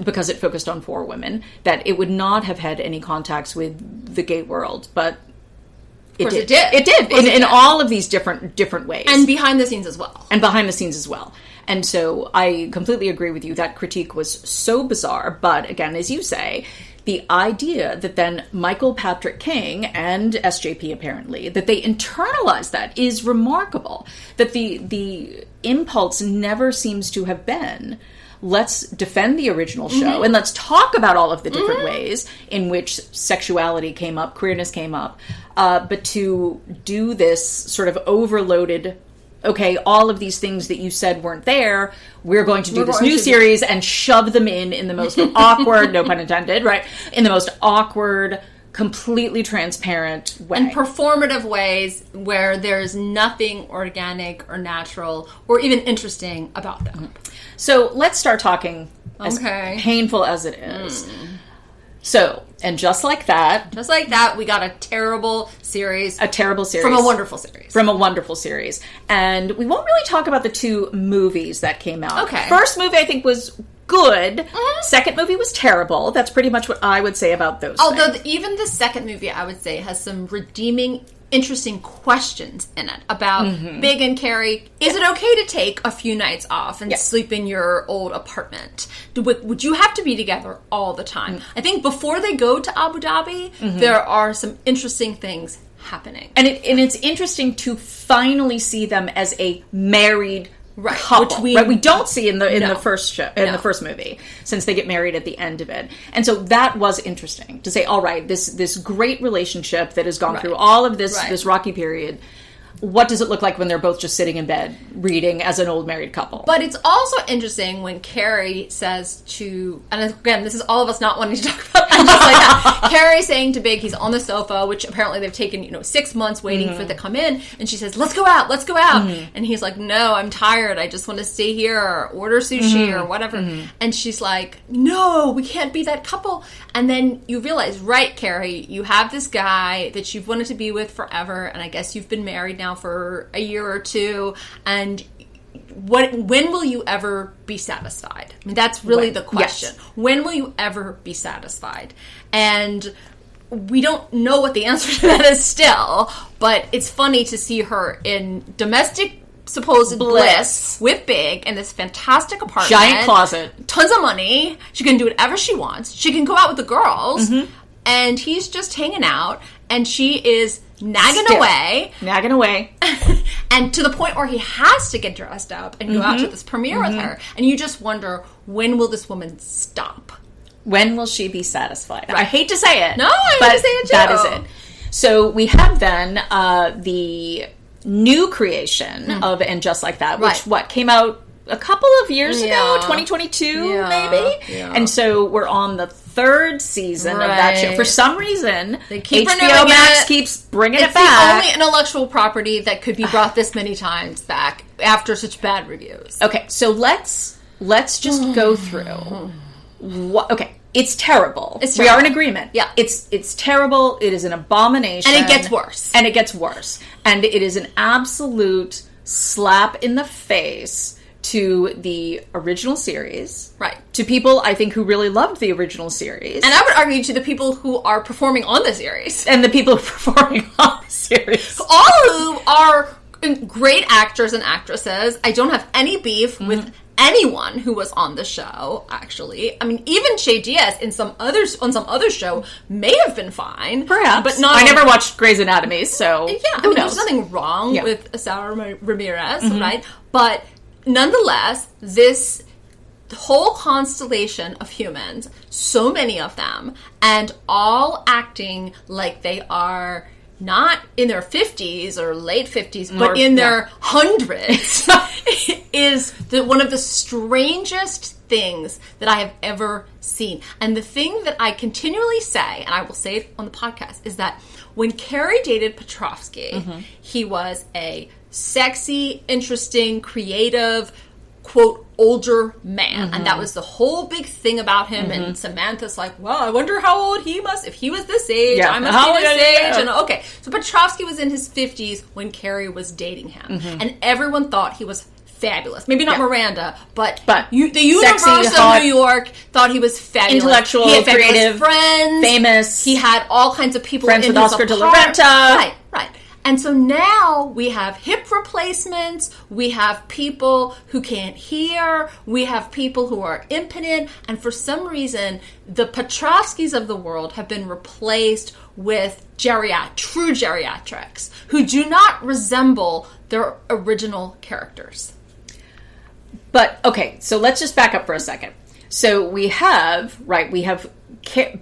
because it focused on 4 women, that it would not have had any contacts with the gay world. But it did. It did. In all of these different ways. And behind the scenes as well. And so I completely agree with you. That critique was so bizarre. But again, as you say, the idea that then Michael Patrick King and SJP apparently, that they internalized that is remarkable. That the impulse never seems to have been, let's defend the original show and let's talk about all of the different ways in which sexuality came up, queerness came up, but to do this sort of overloaded, okay, all of these things that you said weren't there, we're going to do this new series and shove them in the most awkward, no pun intended, right, in the most awkward, completely transparent way. And performative ways where there's nothing organic or natural or even interesting about them. So let's start talking, as painful as it is. So, and just like that, we got a terrible series. From a wonderful series. And we won't really talk about the 2 movies that came out. Okay. First movie, I think, was good. Second movie was terrible. That's pretty much what I would say about those things. Even the second movie, I would say, has some redeeming, interesting questions in it about Big and Carrie. Is it okay to take a few nights off and sleep in your old apartment? Would you have to be together all the time? I think before they go to Abu Dhabi, there are some interesting things happening. And it's interesting to finally see them as a married couple, which we don't see in the first show, the first movie, since they get married at the end of it. And so that was interesting to say, all right, this great relationship that has gone through all of this rocky period, what does it look like when they're both just sitting in bed reading as an old married couple? But it's also interesting when Carrie says to, and again, this is all of us not wanting to talk about just like that. Carrie saying to Big, he's on the sofa, which apparently they've taken 6 months waiting for it to come in, and she says, let's go out. And he's like, no, I'm tired. I just want to stay here or order sushi or whatever. And she's like, no, we can't be that couple. And then you realize, right, Carrie, you have this guy that you've wanted to be with forever, and I guess you've been married now for a year or 2, and when will you ever be satisfied? I mean, that's really the question. Yes. When will you ever be satisfied? And we don't know what the answer to that is still, but it's funny to see her in domestic supposed bliss with Big in this fantastic apartment. Giant closet. Tons of money. She can do whatever she wants. She can go out with the girls. And he's just hanging out, and she is nagging away. And to the point where he has to get dressed up and go out to this premiere with her. And you just wonder, when will this woman stop? When will she be satisfied? Right. I hate to say it. No, I hate to say it too. That is it. So we have then the new creation of And Just Like That, which came out a couple of years ago, 2022 maybe. And so we're on the 3rd season of that show. For some reason, they keep HBO Max keeps bringing it back. It's the only intellectual property that could be brought this many times back after such bad reviews. Okay, so let's just go through. It's terrible. It's We terrible. are in agreement. Yeah. It's terrible. It is an abomination. And it gets worse. And it gets worse. And it is an absolute slap in the face to the original series. Right. To people, I think, who really loved the original series. And I would argue to the people who are performing on the series. And the people who are performing on the series. All who are great actors and actresses. I don't have any beef with anyone who was on the show, actually. I mean, even Che Diaz on some other show may have been fine. Perhaps. But not. I never watched Grey's Anatomy, so who knows? There's nothing wrong with Sarah Ramirez, right? But nonetheless, this whole constellation of humans, so many of them, and all acting like they are not in their 50s or late 50s, but in their hundreds, is one of the strangest things that I have ever seen. And the thing that I continually say, and I will say it on the podcast, is that when Chéri dated Petrovsky, he was a sexy, interesting, creative, quote, older man. And that was the whole big thing about him. And Samantha's like, well, I wonder how old he must, if he was this age, I must be this age. And okay, so Petrovsky was in his 50s when Chéri was dating him. And everyone thought he was fabulous. Maybe not Miranda, but the universe sexy, of New York thought he was fabulous. Intellectual, he had fabulous creative, friends, famous. He had all kinds of people friends in with his Oscar de la apartment. Renta. Right. And so now we have hip replacements, we have people who can't hear, we have people who are impotent, and for some reason, the Petrovskys of the world have been replaced with true geriatrics, who do not resemble their original characters. But, okay, so let's just back up for a second. So we have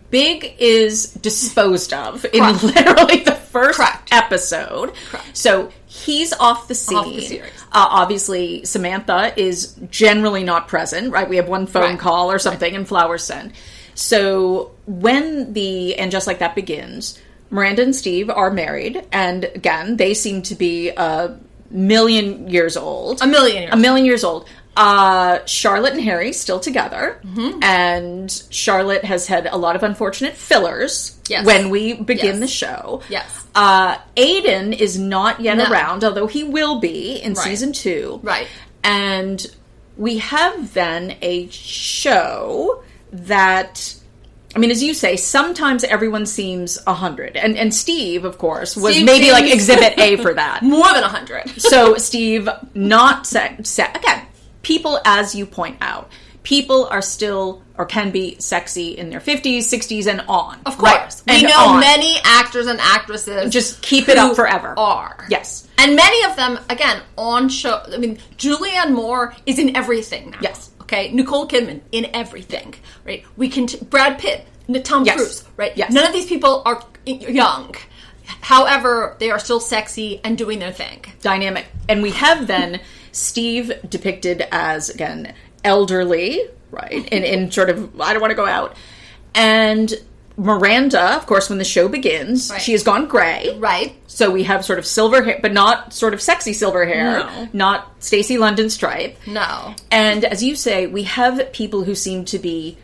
Big is disposed of in literally the first episode. Correct. So he's off the scene. Off the series. Obviously, Samantha is generally not present, right? We have one phone call or something and flowers sent. So when And Just Like That begins, Miranda and Steve are married, and again, they seem to be a million years old. A million years old. Charlotte and Harry still together, and Charlotte has had a lot of unfortunate fillers when we begin the show. Yes. Aiden is not yet around, although he will be in season 2. Right. And we have then a show that, I mean, as you say, sometimes everyone seems 100. And Steve, of course, was maybe like exhibit A for that. More than 100. So Steve, not again, people, as you point out, people are still or can be sexy in their 50s, 60s, and on. Of course. Right? We know many actors and actresses. Just keep it up forever. Are. Yes. And many of them, again, on show. I mean, Julianne Moore is in everything now. Yes. Okay? Nicole Kidman in everything. Right? We can. Brad Pitt, Tom Cruise. Right? Yes. None of these people are young. However, they are still sexy and doing their thing. Dynamic. And we have then Steve depicted as, again, elderly, right? In sort of, I don't want to go out. And Miranda, of course, when the show begins, she has gone gray. Right. So we have sort of silver hair, but not sort of sexy silver hair. No. Not Stacey London stripe. No. And as you say, we have people who seem to be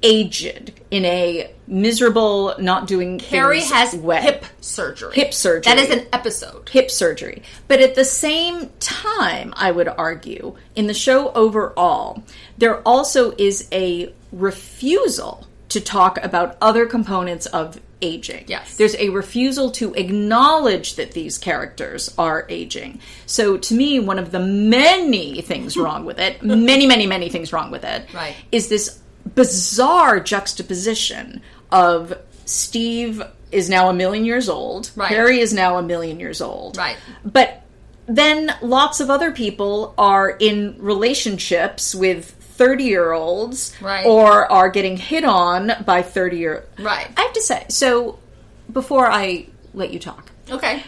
aged in a miserable, not doing Chéri things has way. hip surgery. Hip surgery. That is an episode. Hip surgery. But at the same time, I would argue, in the show overall, there also is a refusal to talk about other components of aging. Yes. There's a refusal to acknowledge that these characters are aging. So to me, one of the many things wrong with it, many things wrong with it, right, is this bizarre juxtaposition of Steve is now 1,000,000 years old. Right. Harry is now 1,000,000 years old. Right. But then lots of other people are in relationships with 30-year-olds, right, or are getting hit on by 30-year. Right. I have to say, so before I let you talk. Okay.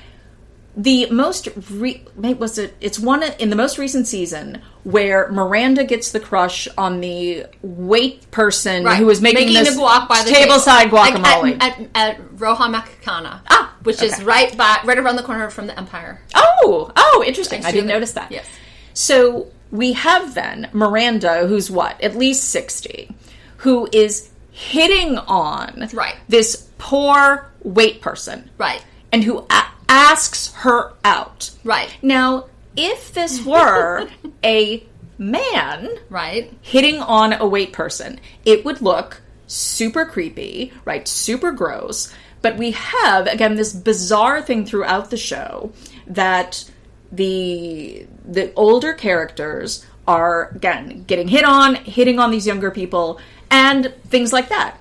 The most it's one in the most recent season where Miranda gets the crush on the wait person who was making this the guac by the tableside guacamole at Roja Mexicana, which is right around the corner from the Empire. Oh, interesting. I didn't notice that. Yes. So we have then Miranda, who's at least 60, who is hitting on Right. this poor wait person. Right. And who asks her out. Right. Now, if this were a man Right. hitting on a wait person, it would look super creepy, right? Super gross. But we have, again, this bizarre thing throughout the show that the older characters are, again, hitting on these younger people, and things like that.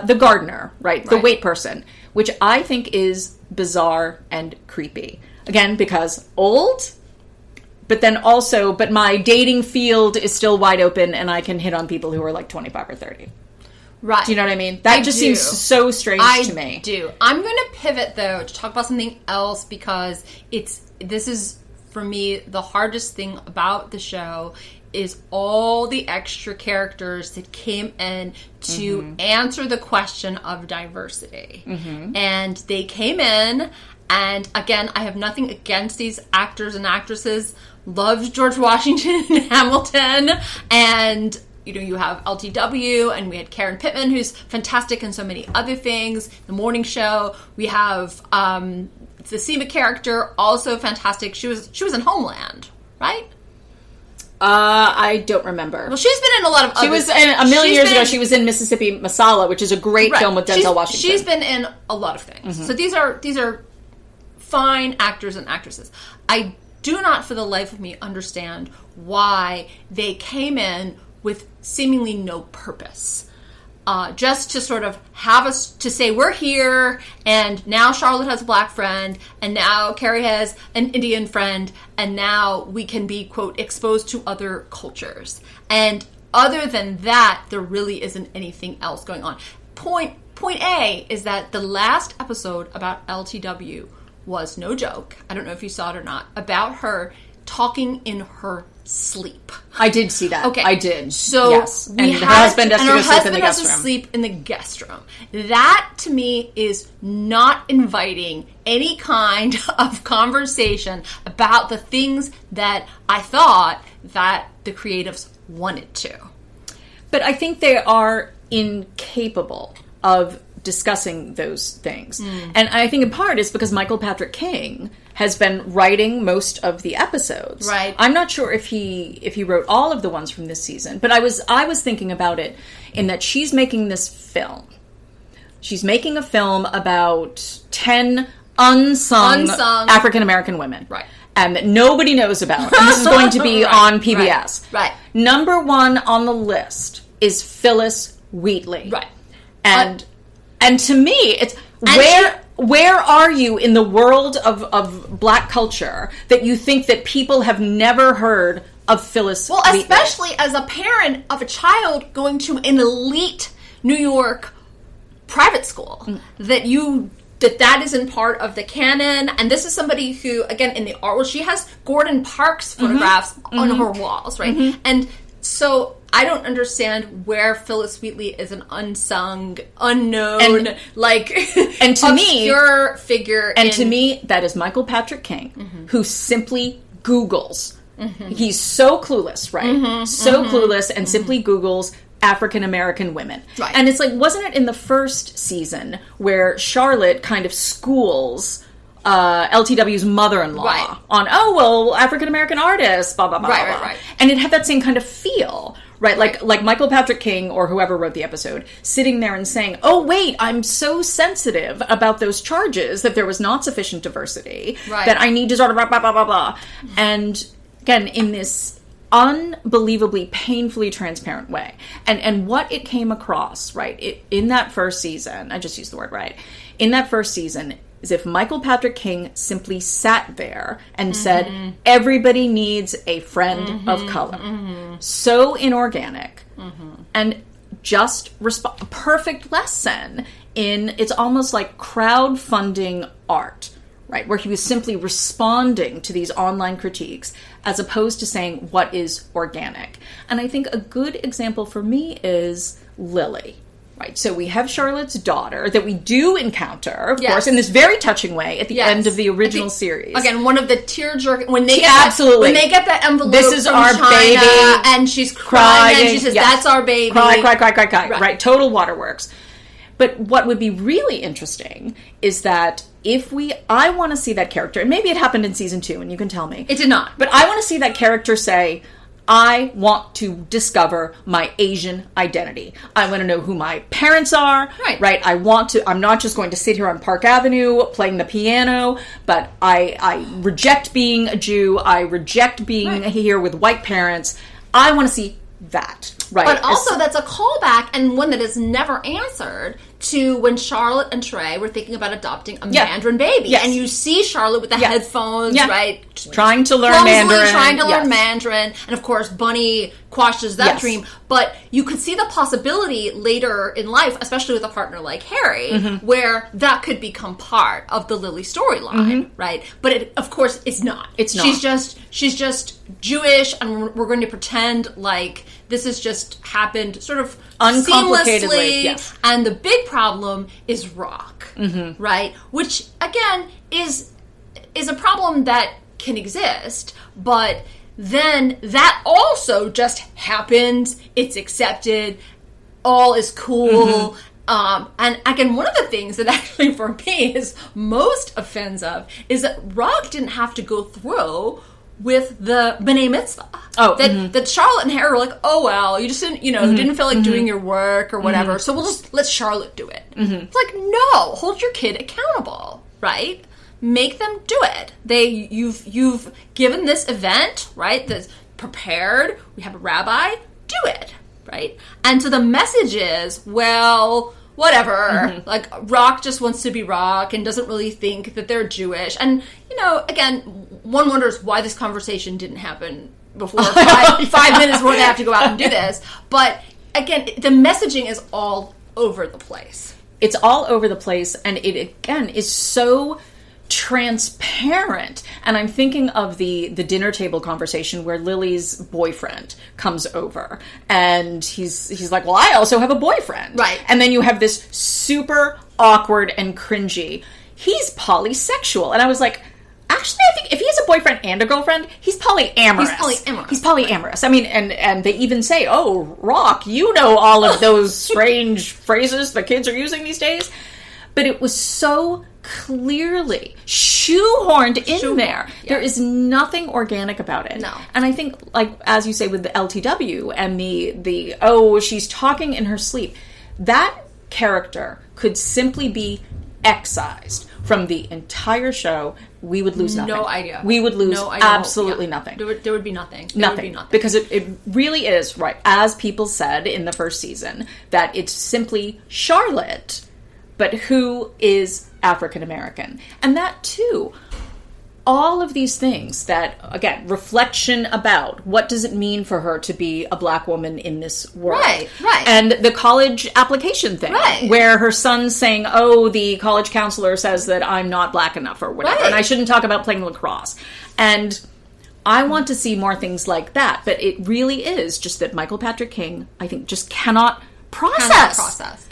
The gardener, right? The wait person, which I think is bizarre and creepy. Again, because old, but then also, but my dating field is still wide open and I can hit on people who are like 25 or 30. Right. Do you know what I mean? That just seems so strange to me. I do. I'm going to pivot, though, to talk about something else, because this is, for me, the hardest thing about the show is all the extra characters that came in to answer the question of diversity. And they came in, and again, I have nothing against these actors and actresses. Loved George Washington and Hamilton, and you have LTW, and we had Karen Pittman, who's fantastic in so many other things. The morning show, we have the Seema character, also fantastic. She was in Homeland, right? I don't remember. Well, she's been in a lot of other... She was in, a million years ago, she was in Mississippi Masala, which is a great film with Denzel Washington. She's been in a lot of things. So these are fine actors and actresses. I do not for the life of me understand why they came in with seemingly no purpose. Just to sort of have us to say, we're here, and now Charlotte has a black friend, and now Carrie has an Indian friend, and now we can be, quote, exposed to other cultures. And other than that, there really isn't anything else going on. Point A is that the last episode about LTW was, no joke, I don't know if you saw it or not, about her talking in her sleep. I did see that. Okay. I did. So yes. And her husband has to go sleep in the guest room. Sleep in the guest room. That, to me, is not inviting any kind of conversation about the things that I thought that the creatives wanted to. But I think they are incapable of discussing those things. And I think in part it's because Michael Patrick King has been writing most of the episodes. Right. I'm not sure if he wrote all of the ones from this season, but I was thinking about it in that she's making this film. She's making a film about 10 unsung African American women. Right. And that nobody knows about. And this is going to be on PBS. Right. Number one on the list is Phyllis Wheatley. Right. And to me, it's where are you in the world of black culture that you think that people have never heard of Phyllis Wheatley? Well, especially as a parent of a child going to an elite New York private school, that isn't part of the canon. And this is somebody who, again, in the art world, she has Gordon Parks photographs on her walls, right? And so I don't understand where Phyllis Wheatley is an unsung, unknown, and to obscure figure. And to me, that is Michael Patrick King, who simply Googles. He's so clueless, right? Clueless, and simply Googles African American women. Right. And it's like, wasn't it in the first season where Charlotte kind of schools LTW's mother-in-law on, African American artists, blah, blah, blah, blah. Right. And it had that same kind of feel, right? Like Michael Patrick King, or whoever wrote the episode, sitting there and saying, oh, wait, I'm so sensitive about those charges that there was not sufficient diversity, that I need to sort of blah, blah, blah, blah, blah. And again, in this unbelievably painfully transparent way. And what it came across, right, in that first season, I just used the word right, in that first season, is if Michael Patrick King simply sat there and said, everybody needs a friend of color. So inorganic. And just a perfect lesson in, it's almost like crowdfunding art, right? Where he was simply responding to these online critiques as opposed to saying what is organic. And I think a good example for me is Lily. Right, so we have Charlotte's daughter that we do encounter, of course, in this very touching way at the end of the original series. Again, one of the tear-jerking... When they get that envelope this is from our China, baby, and she's crying, and she says, that's our baby. Cry. Right, total waterworks. But what would be really interesting is that I want to see that character, and maybe it happened in season 2, and you can tell me. It did not. But I want to see that character say, I want to discover my Asian identity. I want to know who my parents are. Right. I'm not just going to sit here on Park Avenue playing the piano, but I reject being a Jew. I reject being here with white parents. I want to see that. Right. But also that's a callback, and one that is never answered, to when Charlotte and Trey were thinking about adopting a Mandarin baby. Yes. And you see Charlotte with the headphones, right? Trying to learn Mandarin. Trying to learn Mandarin. And of course, Bunny quashes that dream. But you could see the possibility later in life, especially with a partner like Harry, where that could become part of the Lily storyline, right? But it, of course, it's not. It's not. She's just Jewish, and we're going to pretend like this has just happened sort of uncomplicatedly. Seamlessly. And the big problem is Rock, right? Which, again, is a problem that can exist, but then that also just happens. It's accepted. All is cool. And again, one of the things that actually for me is most offensive is that Rock didn't have to go through with the B'nai Mitzvah. That Charlotte and Harry were like, oh, well, you just didn't, didn't feel like doing your work or whatever, so we'll just let Charlotte do it. It's like, no, hold your kid accountable, right? Make them do it. You've given this event, right, that's prepared, we have a rabbi, do it, right? And so the message is, well, whatever, like, Rock just wants to be Rock and doesn't really think that they're Jewish. And, again, one wonders why this conversation didn't happen before 5 minutes before they have to go out and do this. But, again, the messaging is all over the place. It's all over the place, and it, again, is so transparent. And I'm thinking of the dinner table conversation where Lily's boyfriend comes over and he's like, well, I also have a boyfriend. Right. And then you have this super awkward and cringy, he's polysexual. And I was like, actually, I think if he has a boyfriend and a girlfriend, he's polyamorous. He's polyamorous. I mean, and they even say, oh, Rock, you know all of those strange phrases the kids are using these days. But it was so clearly shoehorned in there. Yeah. There is nothing organic about it. No. And I think, like, as you say with the LTW and the oh, she's talking in her sleep, that character could simply be excised from the entire show. We would lose nothing. No idea. We would lose absolutely nothing. There would be nothing. Nothing. Because it really is, right, as people said in the first season, that it's simply Charlotte, but who is African American. And that, too, all of these things that, again, reflection about what does it mean for her to be a black woman in this world. Right. And the college application thing, where her son's saying, oh, the college counselor says that I'm not black enough or whatever, and I shouldn't talk about playing lacrosse. And I want to see more things like that, but it really is just that Michael Patrick King, I think, just cannot process.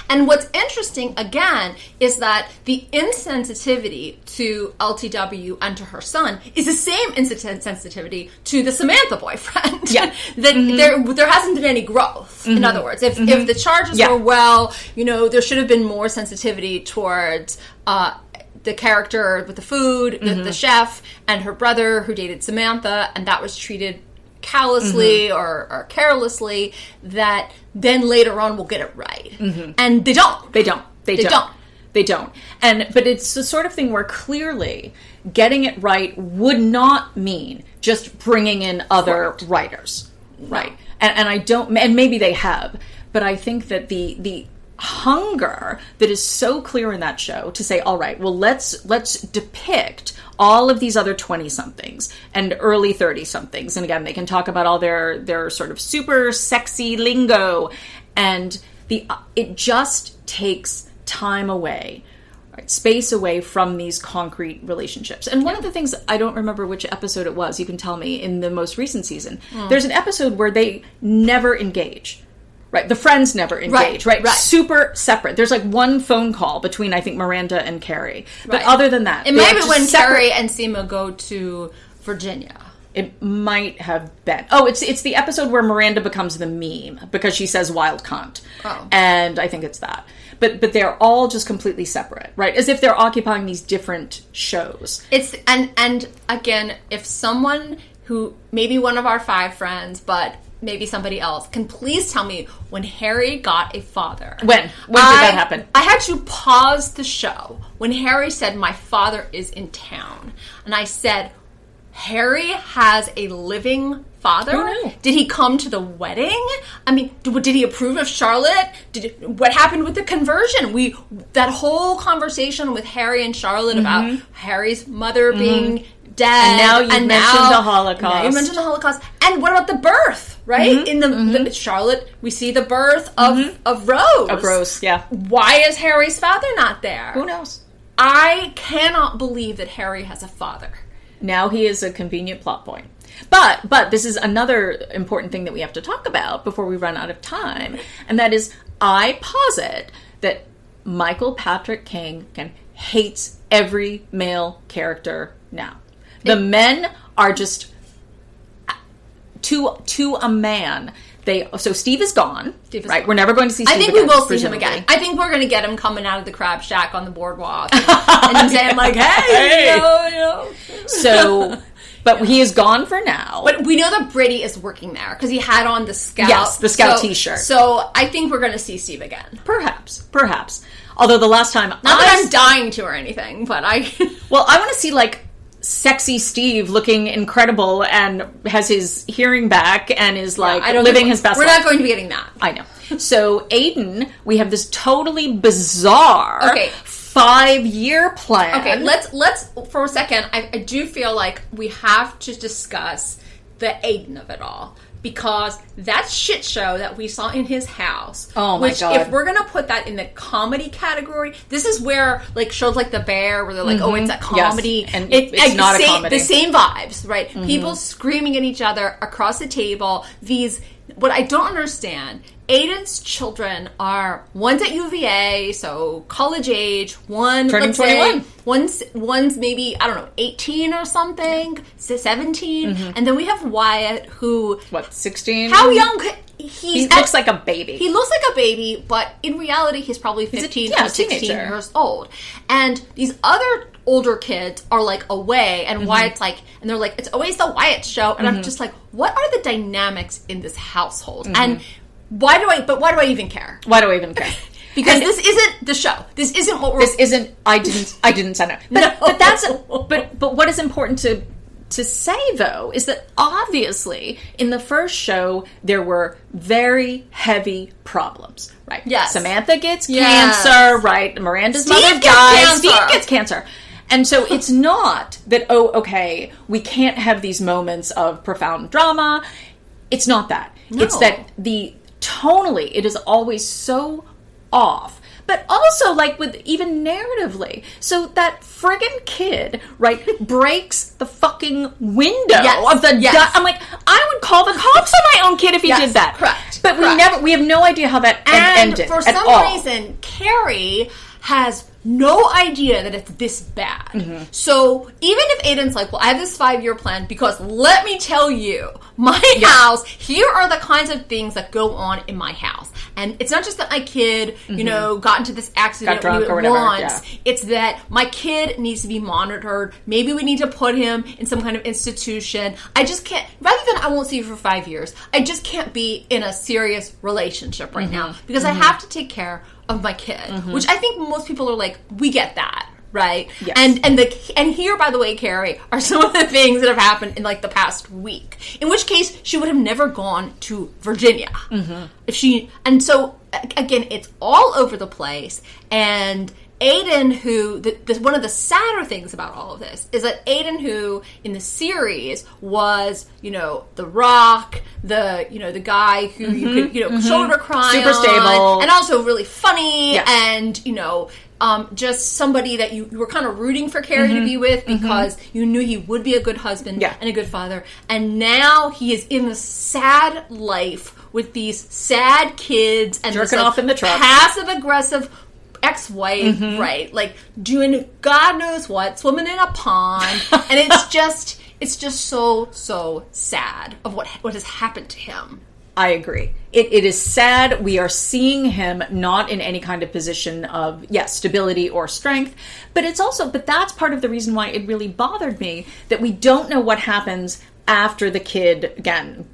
And what's interesting, again, is that the insensitivity to LTW and to her son is the same insensitivity to the Samantha boyfriend. Yeah. There hasn't been any growth. In other words, if the charges were, well, there should have been more sensitivity towards the character with the food, the chef, and her brother who dated Samantha, and that was treated callously or carelessly, that then later on we'll get it right. And they don't. They don't. But it's the sort of thing where clearly getting it right would not mean just bringing in other writers. Right. And I don't, and maybe they have, but I think that the hunger that is so clear in that show to say, all right, well, let's depict all of these other 20-somethings and early 30-somethings. And again, they can talk about all their sort of super sexy lingo. And it just takes time away, right, space away from these concrete relationships. And one of the things, I don't remember which episode it was, you can tell me, in the most recent season, there's an episode where they never engage. Right, the friends never engage, right? Super separate. There's like one phone call between, I think, Miranda and Carrie. But other than that... It might be when Carrie and Seema go to Virginia. It might have been. Oh, it's the episode where Miranda becomes the meme because she says wild cunt. Oh. And I think it's that. But they're all just completely separate, right? As if they're occupying these different shows. It's and again, if someone who, maybe one of our 5 friends, but... maybe somebody else, can please tell me when Harry got a father. When did that happen? I had to pause the show when Harry said, my father is in town. And I said, Harry has a living father? Oh, no. Did he come to the wedding? I mean, did he approve of Charlotte? What happened with the conversion? That whole conversation with Harry and Charlotte about Harry's mother being dead. And now you mentioned the Holocaust. Now you mentioned the Holocaust. And what about the birth? Right? In the Charlotte, we see the birth of Rose. Of Rose, yeah. Why is Harry's father not there? Who knows? I cannot believe that Harry has a father. Now he is a convenient plot point. But this is another important thing that we have to talk about before we run out of time. And that is, I posit that Michael Patrick King hates every male character now. The men are just... To a man, so Steve is gone, right? We're never going to see Steve again. I think we will see him again. I think we're going to get him coming out of the crab shack on the boardwalk and him saying like, hey, you know. So, but he is gone for now. But we know that Brady is working there because he had on the Scout. Yes, the Scout t-shirt. So I think we're going to see Steve again. Perhaps. Although the last time... Not that I'm dying to or anything, but I... Well, I want to see like... sexy Steve looking incredible and has his hearing back and is like living his best life. We're not going to be getting that. I know. So Aiden, we have this totally bizarre 5-year plan. Okay, let's for a second, I do feel like we have to discuss the Aiden of it all. Because that shit show that we saw in his house, God. If we're gonna put that in the comedy category, this is where like shows like The Bear, where they're like, oh, it's a comedy, yes. And it's not a comedy. The same vibes, right? People screaming at each other across the table. What I don't understand. Aiden's children are, one's at UVA, so college age, turning 21. One's maybe, I don't know, 18 or something, 17, and then we have Wyatt, who... 16? How young... He looks like a baby. He looks like a baby, but in reality, he's probably 15 to 16 years old. And these other older kids are, like, away, and Wyatt's like... And they're like, it's always the Wyatt show, and I'm just like, what are the dynamics in this household? And... Why do I even care? Why do I even care? Because this isn't the show. This isn't what we're... This isn't... I didn't sign up. But what is important to say, though, is that obviously in the first show, there were very heavy problems, right? Yes. Samantha gets cancer, right? Miranda's mother dies. Steve gets cancer. And so it's not that, we can't have these moments of profound drama. It's not that. No. It's that tonally, it is always so off. But also, like, with even narratively. So that friggin' kid, right, breaks the fucking window of the... I'm like, I would call the cops on my own kid if he did that. Correct. But we have no idea how that ended for some reason, Carrie has no idea that it's this bad. So even if Aiden's like, well, I have this 5-year plan because let me tell you, my house, here are the kinds of things that go on in my house. And it's not just that my kid, got into this accident drunk or whatever. once. Yeah. It's that my kid needs to be monitored. Maybe we need to put him in some kind of institution. I just can't, rather than I won't see you for 5 years, I just can't be in a serious relationship right now because I have to take care of my kid, which I think most people are like, we get that, right? Yes. And here, by the way, Carrie, are some of the things that have happened in like the past week. In which case, she would have never gone to Virginia if she. And so again, it's all over the place. And Aiden, who one of the sadder things about all of this is that Aiden, who in the series was, the Rock, the guy who you could shoulder cry super on, stable, and also really funny, and just somebody that you were kind of rooting for Chéri to be with because you knew he would be a good husband and a good father, and now he is in the sad life with these sad kids and jerking off in the truck, passive-aggressive ex-wife, right? Like, doing God knows what, swimming in a pond. And it's just so sad of what has happened to him. I agree. It is sad. We are seeing him not in any kind of position of, stability or strength. But that's part of the reason why it really bothered me that we don't know what happens after the kid, again,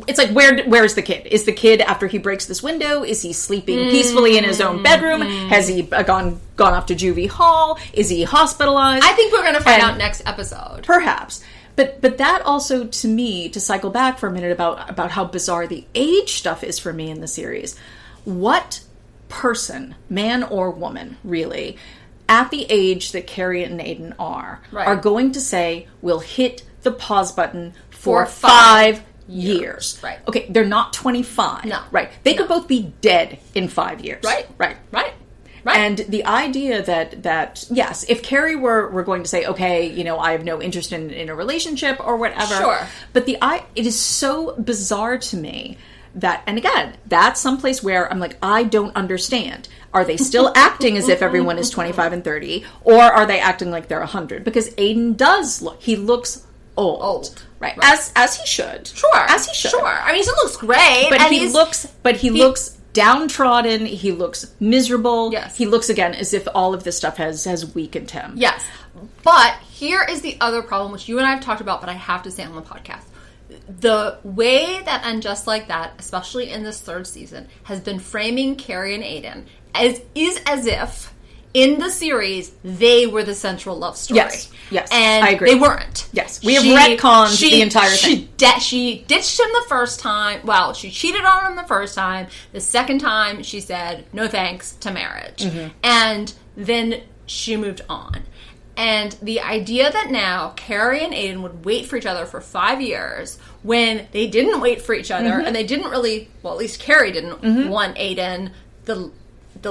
it's like, where is the kid? Is the kid, after he breaks this window, is he sleeping peacefully in his own bedroom? Has he gone off to juvie hall? Is he hospitalized? I think we're going to find out next episode. Perhaps. But that also, to me, to cycle back for a minute about how bizarre the age stuff is for me in the series. What person, man or woman, really, at the age that Carrie and Aiden are going to say, we'll hit the pause button for 5 years. Right. Okay, they're not 25. No. Right. They could both be dead in 5 years. Right. Right. And the idea that yes, if Carrie were going to say, okay, I have no interest in a relationship or whatever. Sure. But it is so bizarre to me that, and again, that's someplace where I'm like, I don't understand. Are they still acting as if everyone is 25 and 30, or are they acting like they're 100? Because Aiden he looks old. Right. As he should. Sure. As he should. Sure. I mean, he looks great. But he looks downtrodden. He looks miserable. Yes. He looks, again, as if all of this stuff has weakened him. Yes. But here is the other problem, which you and I have talked about, but I have to say on the podcast. The way that And Just Like That, especially in this third season, has been framing Carrie and Aiden is as if in the series they were the central love story. Yes, and I agree. They weren't. Yes, we have retconned the entire thing. She ditched him the first time. Well, she cheated on him the first time. The second time, she said no thanks to marriage, and then she moved on. And the idea that now Carrie and Aiden would wait for each other for 5 years when they didn't wait for each other, and they didn't really, well, at least Carrie didn't want Aiden the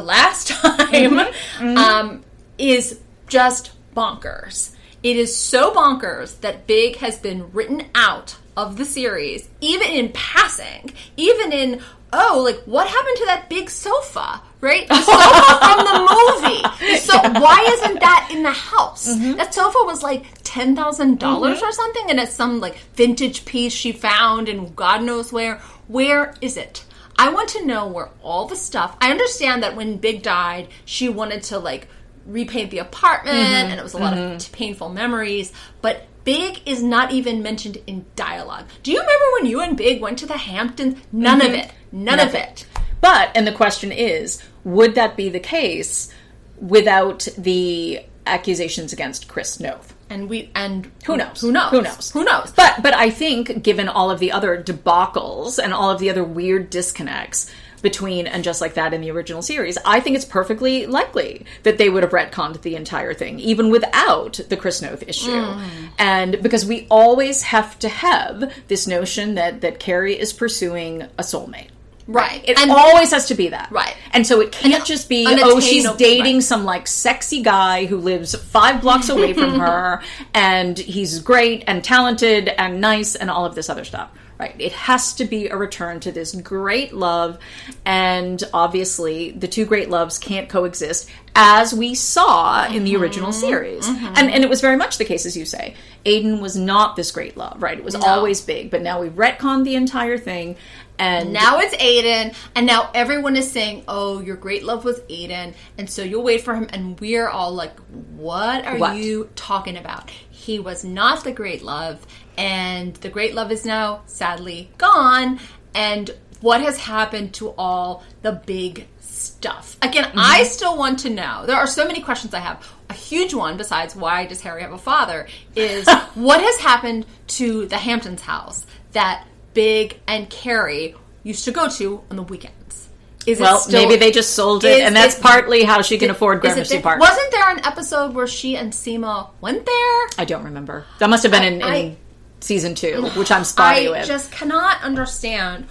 last time, is just bonkers. It is so bonkers that Big has been written out of the series, even in passing, even in, what happened to that big sofa, right? The sofa from the movie. So why isn't that in the house? That sofa was like $10,000 or something, and it's some like vintage piece she found in God knows where. Where is it? I want to know where all the stuff. I understand that when Big died, she wanted to like repaint the apartment, and it was a lot of painful memories, but Big is not even mentioned in dialogue. Do you remember when you and Big went to the Hamptons? None of it. None of it. But, and the question is, would that be the case without the accusations against Chris Noth? And who knows? Who knows? But I think, given all of the other debacles and all of the other weird disconnects between And Just Like That in the original series, I think it's perfectly likely that they would have retconned the entire thing, even without the Chris Noth issue. And because we always have to have this notion that Carrie is pursuing a soulmate. Right. It always has to be that. Right. And so it can't just be, she's dating some like sexy guy who lives 5 blocks away from her, and he's great and talented and nice and all of this other stuff. Right. It has to be a return to this great love, and obviously the two great loves can't coexist, as we saw in the original series. And it was very much the case, as you say. Aiden was not this great love, right? It was always Big, but now we've retconned the entire thing. And now it's Aiden, and now everyone is saying, oh, your great love was Aiden, and so you'll wait for him, and we're all like, what are you talking about? He was not the great love, and the great love is now sadly gone, and what has happened to all the big stuff? Again, I still want to know. There are so many questions I have. A huge one, besides why does Harry have a father, is what has happened to the Hamptons house that Big and Carrie used to go to on the weekends? Maybe they just sold it, and that's partly how she can afford Gramercy Park. Wasn't there an episode where she and Seema went there? I don't remember. That must have been in season 2, which I'm spotty with. I just cannot understand.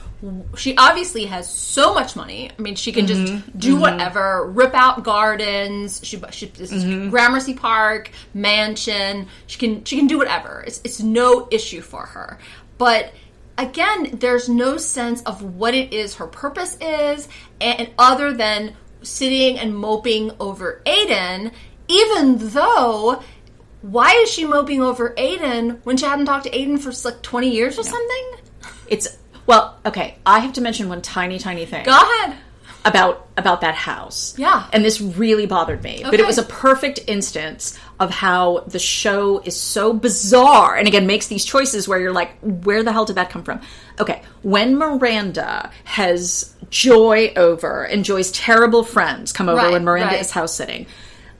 She obviously has so much money. I mean, she can just do whatever, rip out gardens. She this is Gramercy Park, mansion. She can do whatever. It's no issue for her. But again, there's no sense of what it is her purpose is, and other than sitting and moping over Aiden, even though, why is she moping over Aiden when she hadn't talked to Aiden for like 20 years or something? Well, okay, I have to mention one tiny thing. Go ahead. About that house. Yeah. And this really bothered me. Okay. But it was a perfect instance of how the show is so bizarre, and again, makes these choices where you're like, where the hell did that come from? Okay, when Miranda has Joy over, and Joy's terrible friends come over when Miranda is house sitting,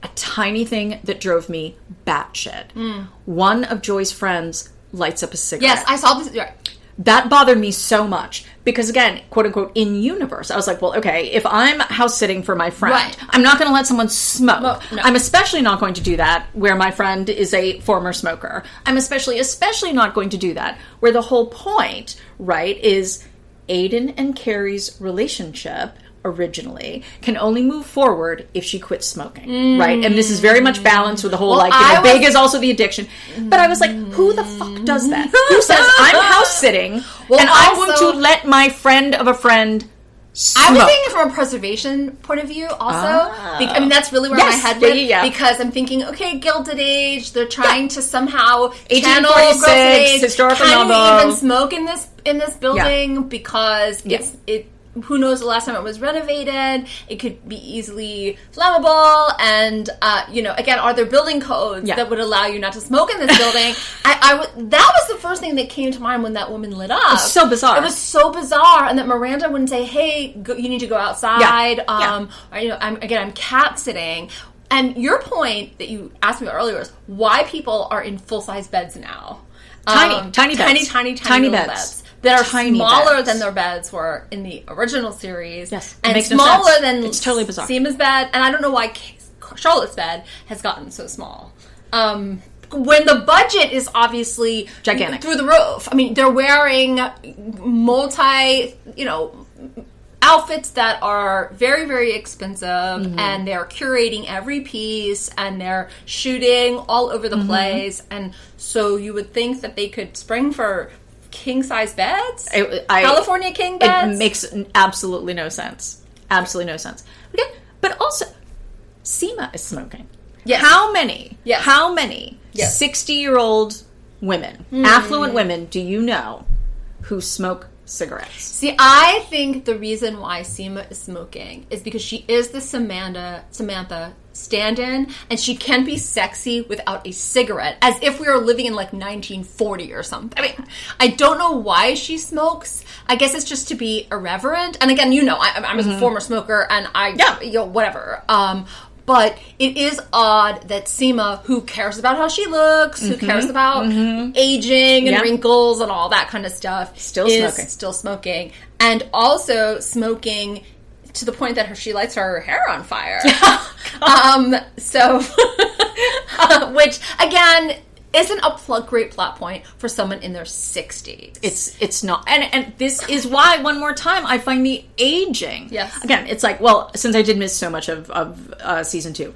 a tiny thing that drove me batshit. One of Joy's friends lights up a cigarette. Yes, I saw this. Right. That bothered me so much because, again, quote unquote, in universe, I was like, well, okay, if I'm house sitting for my friend, I'm not going to let someone smoke. No. I'm especially not going to do that where my friend is a former smoker. I'm especially not going to do that where the whole point, right, is Aiden and Carrie's relationship originally can only move forward if she quits smoking, right? And this is very much balanced with the whole, big is also the addiction. But I was like, who the fuck does that? Who says, I'm house sitting and I'm going to let my friend of a friend smoke? I was thinking from a preservation point of view also. I mean, that's really where my head went. Because I'm thinking, okay, Gilded Age, they're trying to somehow channel Gilded Age. Historical Can novel. we even smoke in this building? Because it who knows the last time it was renovated? It could be easily flammable, and again, are there building codes that would allow you not to smoke in this building? That was the first thing that came to mind when that woman lit up. It was so bizarre. It was so bizarre, and that Miranda wouldn't say, "Hey, you need to go outside." Or, I'm cat sitting. And your point that you asked me earlier was why people are in full size beds now. Tiny beds. Tiny beds. That are smaller than their beds were in the original series. Yes. And smaller than it's totally bizarre. Seema's bed. And I don't know why Charlotte's bed has gotten so small. When the budget is obviously gigantic through the roof. I mean, they're wearing outfits that are very, very expensive, and they're curating every piece, and they're shooting all over the place. And so you would think that they could spring for king-size beds? California king beds? It makes absolutely no sense. Absolutely no sense. Okay, but also, Seema is smoking. Yes. How many 60-year-old women, affluent women, do you know who smoke cigarettes? See, I think the reason why Seema is smoking is because she is the Samantha stand-in, and she can be sexy without a cigarette, as if we were living in like 1940 or something. I mean, I don't know why she smokes. I guess it's just to be irreverent. And again, I'm a former smoker, and whatever. But it is odd that Seema, who cares about how she looks, who cares about aging and wrinkles and all that kind of stuff, still smoking. And also smoking to the point that she lights her hair on fire. Which, again, isn't a great plot point for someone in their 60s. It's not. And this is why, one more time, I find the aging. Yes. Again, it's like, well, since I did miss so much of season 2,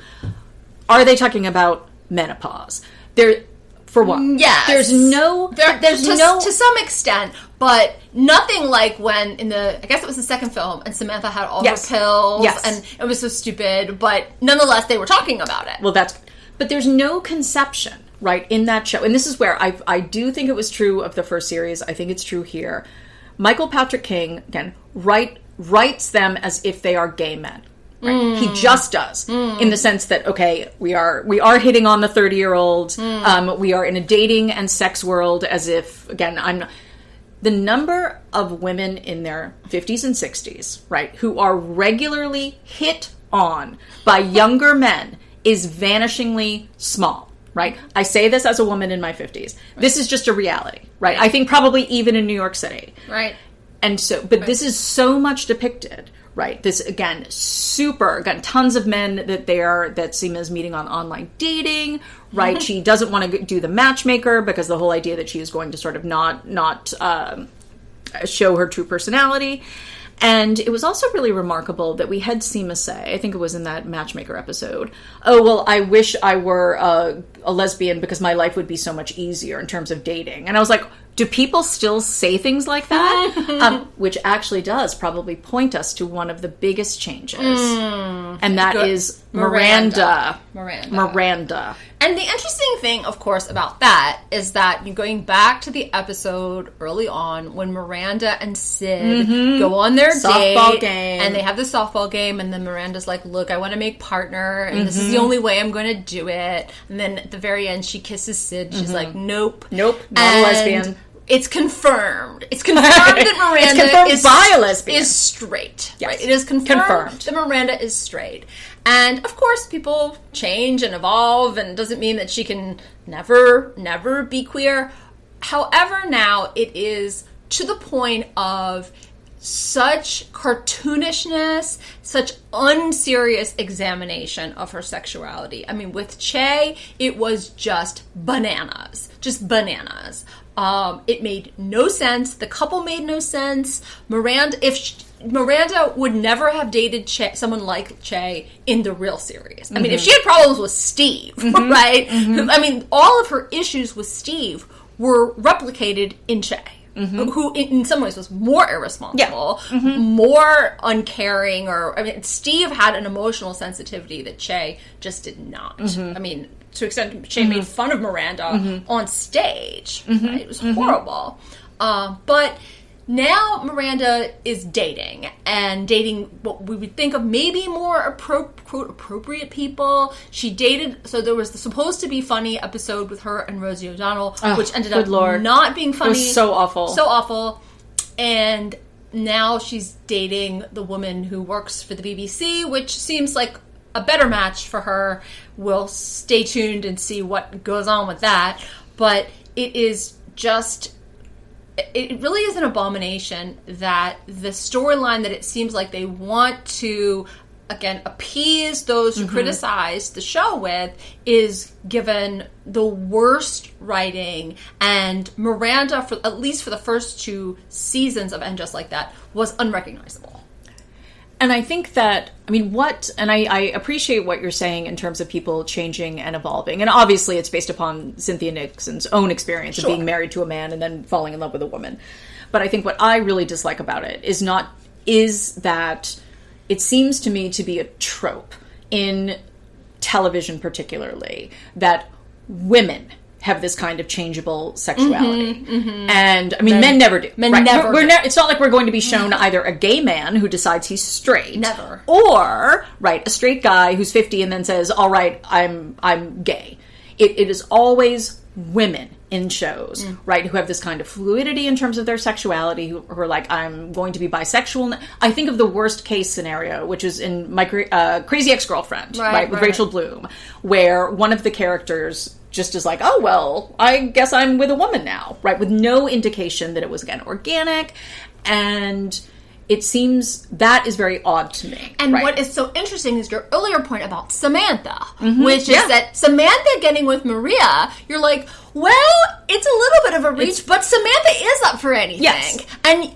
are they talking about menopause? For what? Yes. There's no to some extent, but nothing like when I guess it was the second film, and Samantha had all her pills, and it was so stupid, but nonetheless, they were talking about it. Well, but there's no conception, right, in that show, and this is where I do think it was true of the first series. I think it's true here. Michael Patrick King, again, writes them as if they are gay men. Right? He just does, in the sense that, okay, we are hitting on the 30-year-old. We are in a dating and sex world, as if, again, the number of women in their 50s and 60s, right, who are regularly hit on by younger men is vanishingly small, right? I say this as a woman in my 50s. Right. This is just a reality, right? I think probably even in New York City. Right. And so, but this is so much depicted. Right. This, again, tons of men that Seema is meeting on online dating, right? She doesn't want to do the matchmaker because the whole idea that she is going to sort of not show her true personality. And it was also really remarkable that we had Seema say, I think it was in that matchmaker episode, oh, well, I wish I were a lesbian because my life would be so much easier in terms of dating. And I was like, do people still say things like that? Which actually does probably point us to one of the biggest changes. And that is Miranda. And the interesting thing, of course, about that is that you're going back to the episode early on when Miranda and Sid go on their softball date, game. and they have the softball game, and then Miranda's like, look, I want to make partner, and this is the only way I'm going to do it. And then at the very end, she kisses Sid. She's like, nope. Not a lesbian. It's confirmed. It's confirmed that Miranda is straight. Yes. Right? It is confirmed that Miranda is straight. And, of course, people change and evolve, and it doesn't mean that she can never be queer. However, now it is to the point of such cartoonishness, such unserious examination of her sexuality. I mean, with Che, it was just bananas. It made no sense. The couple made no sense. Miranda would never have dated someone like Che in the real series. I mean, if she had problems with Steve, right? I mean, all of her issues with Steve were replicated in Che. Who in some ways was more irresponsible, more uncaring, Steve had an emotional sensitivity that Che just did not. I mean, to an extent, Che made fun of Miranda on stage. Right? It was horrible. But now Miranda is dating what we would think of maybe more quote appropriate people. She dated, so there was the supposed to be funny episode with her and Rosie O'Donnell, which ended up not being funny. It was so awful. And now she's dating the woman who works for the BBC, which seems like a better match for her. We'll stay tuned and see what goes on with that. But it is just... It really is an abomination that the storyline that it seems like they want to, again, appease those who criticize the show with is given the worst writing. And Miranda, at least for the first 2 seasons of And Just Like That, was unrecognizable. And I think that, I appreciate what you're saying in terms of people changing and evolving. And obviously it's based upon Cynthia Nixon's own experience of being married to a man and then falling in love with a woman. But I think what I really dislike about it is that it seems to me to be a trope in television particularly, that women have this kind of changeable sexuality. And, men never do. Men never do. It's not like we're going to be shown either a gay man who decides he's straight. Never. Or, a straight guy who's 50 and then says, all right, I'm gay. It is always women in shows, who have this kind of fluidity in terms of their sexuality, who are like, I'm going to be bisexual. I think of the worst case scenario, which is in my Crazy Ex-Girlfriend, with Rachel Bloom, where one of the characters just is like, oh, well, I guess I'm with a woman now, with no indication that it was, again, organic. And it seems that is very odd to me. And what is so interesting is your earlier point about Samantha, which is that Samantha getting with Maria, you're like, well, it's a little bit of a reach, but Samantha is up for anything. Yes. And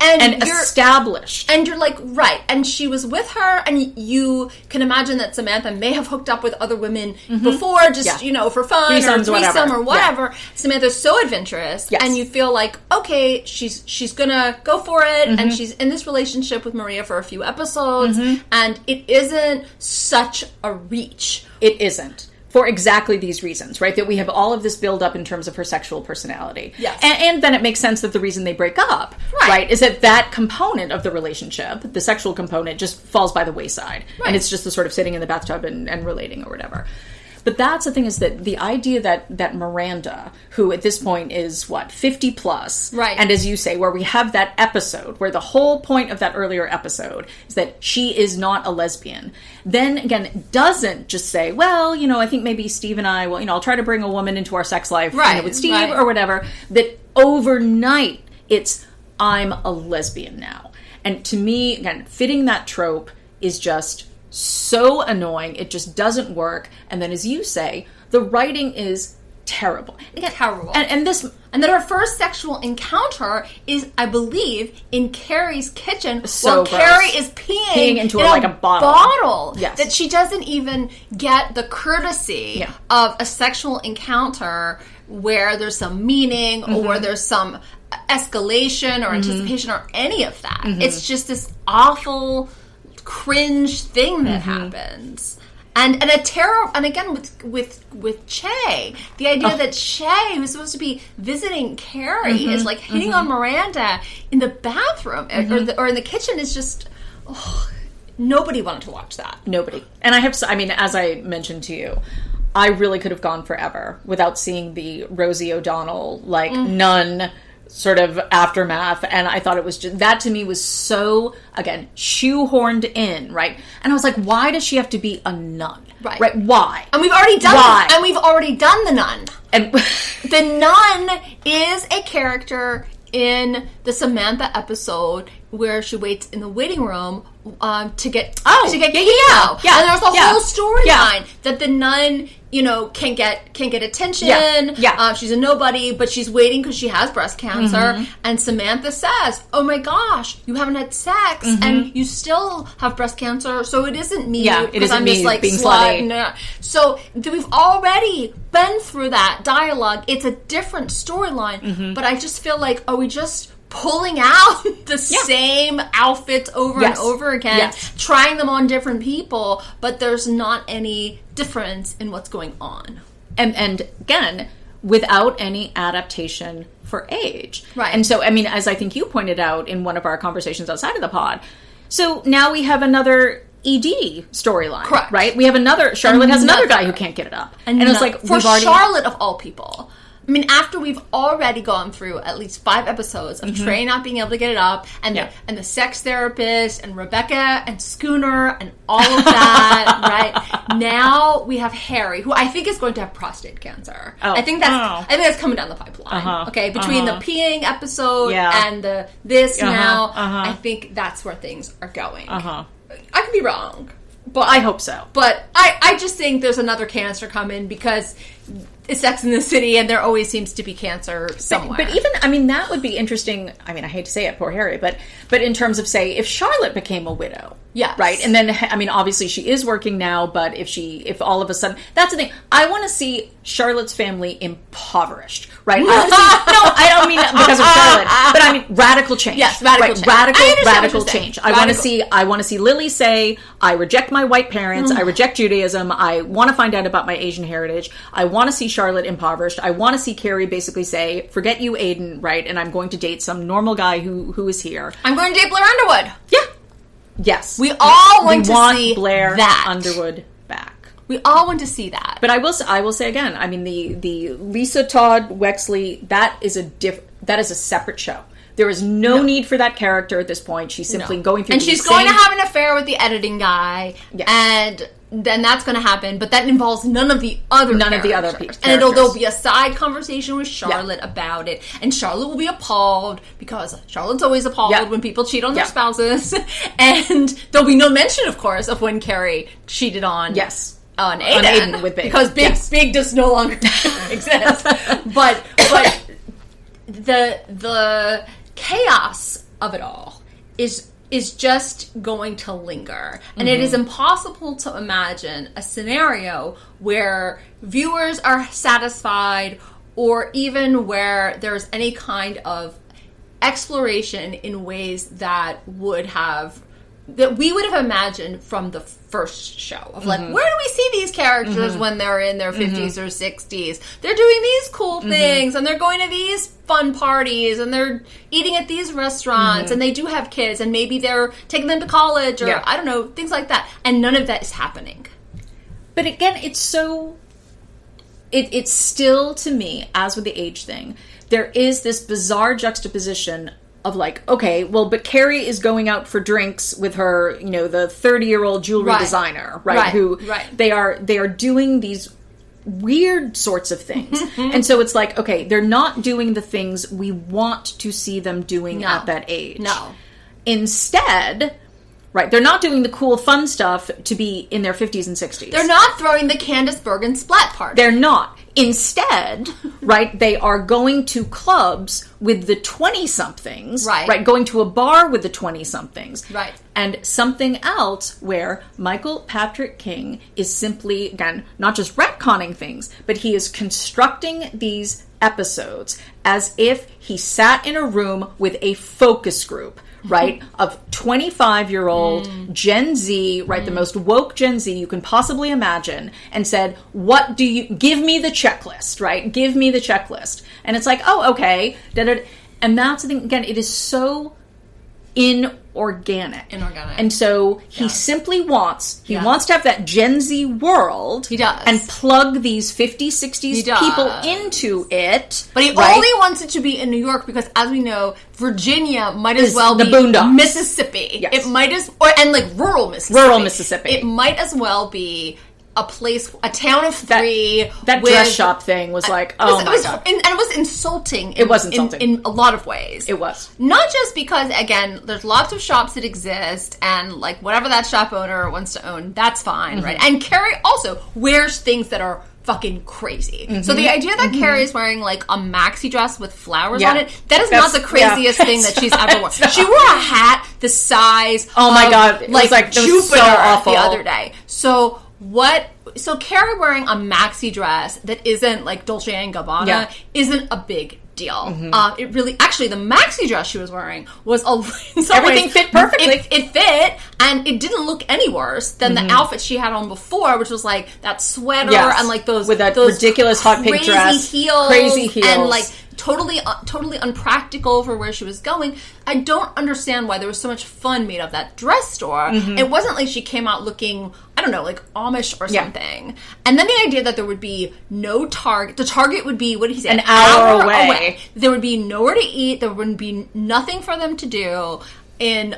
you're established. And you're like, right. And she was with her, and you can imagine that Samantha may have hooked up with other women before, just, for fun, Threesomes, or threesome, or whatever. Yeah. Samantha's so adventurous, yes. and you feel like, okay, she's gonna go for it, and she's in this relationship with Maria for a few episodes, and it isn't such a reach. It isn't. For exactly these reasons, that we have all of this build up in terms of her sexual personality. Yes. And then it makes sense that the reason they break up, is that component of the relationship, the sexual component, just falls by the wayside. Right. And it's just the sort of sitting in the bathtub and relating or whatever. But that's the thing, is that the idea that Miranda, who at this point is, 50 plus, and as you say, where we have that episode, where the whole point of that earlier episode is that she is not a lesbian, then, again, doesn't just say, well, I think maybe Steve and I, I'll try to bring a woman into our sex life with Steve or whatever, that overnight it's, I'm a lesbian now. And to me, again, fitting that trope is just so annoying. It just doesn't work. And then, as you say, the writing is terrible. Again, terrible. And then her first sexual encounter is, I believe, in Carrie's kitchen, so while Carrie is peeing into a bottle. Yes. That she doesn't even get the courtesy of a sexual encounter where there's some meaning or there's some escalation or anticipation or any of that. It's just this awful cringe thing that happens. And a terror, and again with Che, the idea that Che, who's supposed to be visiting Carrie, is like hitting on Miranda in the bathroom or in the kitchen is just, nobody wanted to watch that. Nobody. And as I mentioned to you, I really could have gone forever without seeing the Rosie O'Donnell, nun sort of aftermath, and I thought it was just, that to me was so, again, shoehorned in, right? And I was like, why does she have to be a nun? Right? Why? And we've already done the nun. And the nun is a character in the Samantha episode where she waits in the waiting room to get Keo. Yeah. And there's a whole storyline that the nun, can get attention. She's a nobody, but she's waiting because she has breast cancer. And Samantha says, "Oh my gosh, you haven't had sex and you still have breast cancer, so it isn't me because I'm just like being slutty." So we've already been through that dialogue. It's a different storyline, but I just feel like, are we just pulling out the same outfits over and over again, trying them on different people, but there's not any difference in what's going on. And again, without any adaptation for age. Right. And so, as I think you pointed out in one of our conversations outside of the pod, so now we have another ED storyline. Correct. Right? We have Charlotte has another guy who can't get it up. And it's like, for Charlotte of all people. After we've already gone through at least 5 episodes of Trey not being able to get it up, and the sex therapist, and Rebecca, and Schooner, and all of that, right? Now we have Harry, who I think is going to have prostate cancer. I think that's coming down the pipeline. Okay, between the peeing episode and this now, I think that's where things are going. I could be wrong. But I hope so. But I just think there's another cancer coming because it's Sex in the City and there always seems to be cancer somewhere. But even, that would be interesting. I hate to say it, poor Harry, but in terms of, say, if Charlotte became a widow. Yes. Right? And then, obviously she is working now, but if all of a sudden, that's the thing. I want to see Charlotte's family impoverished, right? I don't mean because of Charlotte, but radical change. Yes, radical change. Radical change. I want to see Lily say, I reject my white parents, I reject Judaism, I want to find out about my Asian heritage, I want to see Charlotte impoverished, I want to see Carrie basically say, forget you, Aiden, right? And I'm going to date some normal guy who is here. I'm going to date Blair Underwood. Yeah. Yes. We all want to see Blair that. Underwood back. We all want to see that. But I will say again, the Lisa Todd Wexley, that is a separate show. There is no need for that character at this point. She's simply going through. And she's going to have an affair with the editing guy, and then that's going to happen. But that involves none of the other characters. And there'll be a side conversation with Charlotte about it, and Charlotte will be appalled because Charlotte's always appalled when people cheat on their spouses, and there'll be no mention, of course, of when Carrie cheated on on Aiden with Big, because Big does no longer exist. but the chaos of it all is just going to linger. And it is impossible to imagine a scenario where viewers are satisfied or even where there's any kind of exploration in ways that we would have imagined from the first show of where do we see these characters when they're in their 50s or 60s? They're doing these cool things and they're going to these fun parties and they're eating at these restaurants and they do have kids and maybe they're taking them to college or I don't know, things like that. And none of that is happening. But again, it's so... It's still, to me, as with the age thing, there is this bizarre juxtaposition of okay, well, but Carrie is going out for drinks with her, the 30-year-old jewelry designer, right? They are doing these weird sorts of things. And so it's okay, they're not doing the things we want to see them doing at that age. No. Instead, right, they're not doing the cool, fun stuff to be in their 50s and 60s. They're not throwing the Candice Bergen splat party. They're not. Instead, right, they are going to clubs with the 20-somethings, right, going to a bar with the 20-somethings, right, and something else where Michael Patrick King is simply, again, not just retconning things, but he is constructing these episodes as if he sat in a room with a focus group, right, of 25-year-old Gen Z, right, the most woke Gen Z you can possibly imagine, and said, what do you, give me the checklist, right, give me the checklist. And it's like, oh, okay, and that's the thing, again, it is so inorganic. And so he simply wants, wants to have that Gen Z world. He does. And plug these 50s, 60s people into it. But he only wants it to be in New York because, as we know, Virginia might as well the be boondocks. Mississippi. Yes. It might and like rural Mississippi. Rural Mississippi. It might as well be a place, a town of three. That dress shop thing was like, oh my God. And it was insulting. It was insulting. In a lot of ways. It was. Not just because, again, there's lots of shops that exist, and like whatever that shop owner wants to own, that's fine, right? And Chéri also wears things that are fucking crazy. So the idea that Chéri is wearing like a maxi dress with flowers on it, that is not the craziest thing that she's ever worn. She wore a hat the size oh my God, it was like Jupiter so awful. the other day. So Chéri wearing a maxi dress that isn't like Dolce & Gabbana isn't a big deal. It really, actually, the maxi dress she was wearing was everything fit perfectly. It fit, and it didn't look any worse than the outfit she had on before, which was like that sweater and like those with that ridiculous hot pink dress, crazy heels, and like totally unpractical for where she was going. I don't understand why there was so much fun made of that dress store. It wasn't like she came out looking, I don't know, like Amish or something. And then the idea that there would be no Target. The Target would be, what did he say? An hour away. There would be nowhere to eat. There wouldn't be nothing for them to do in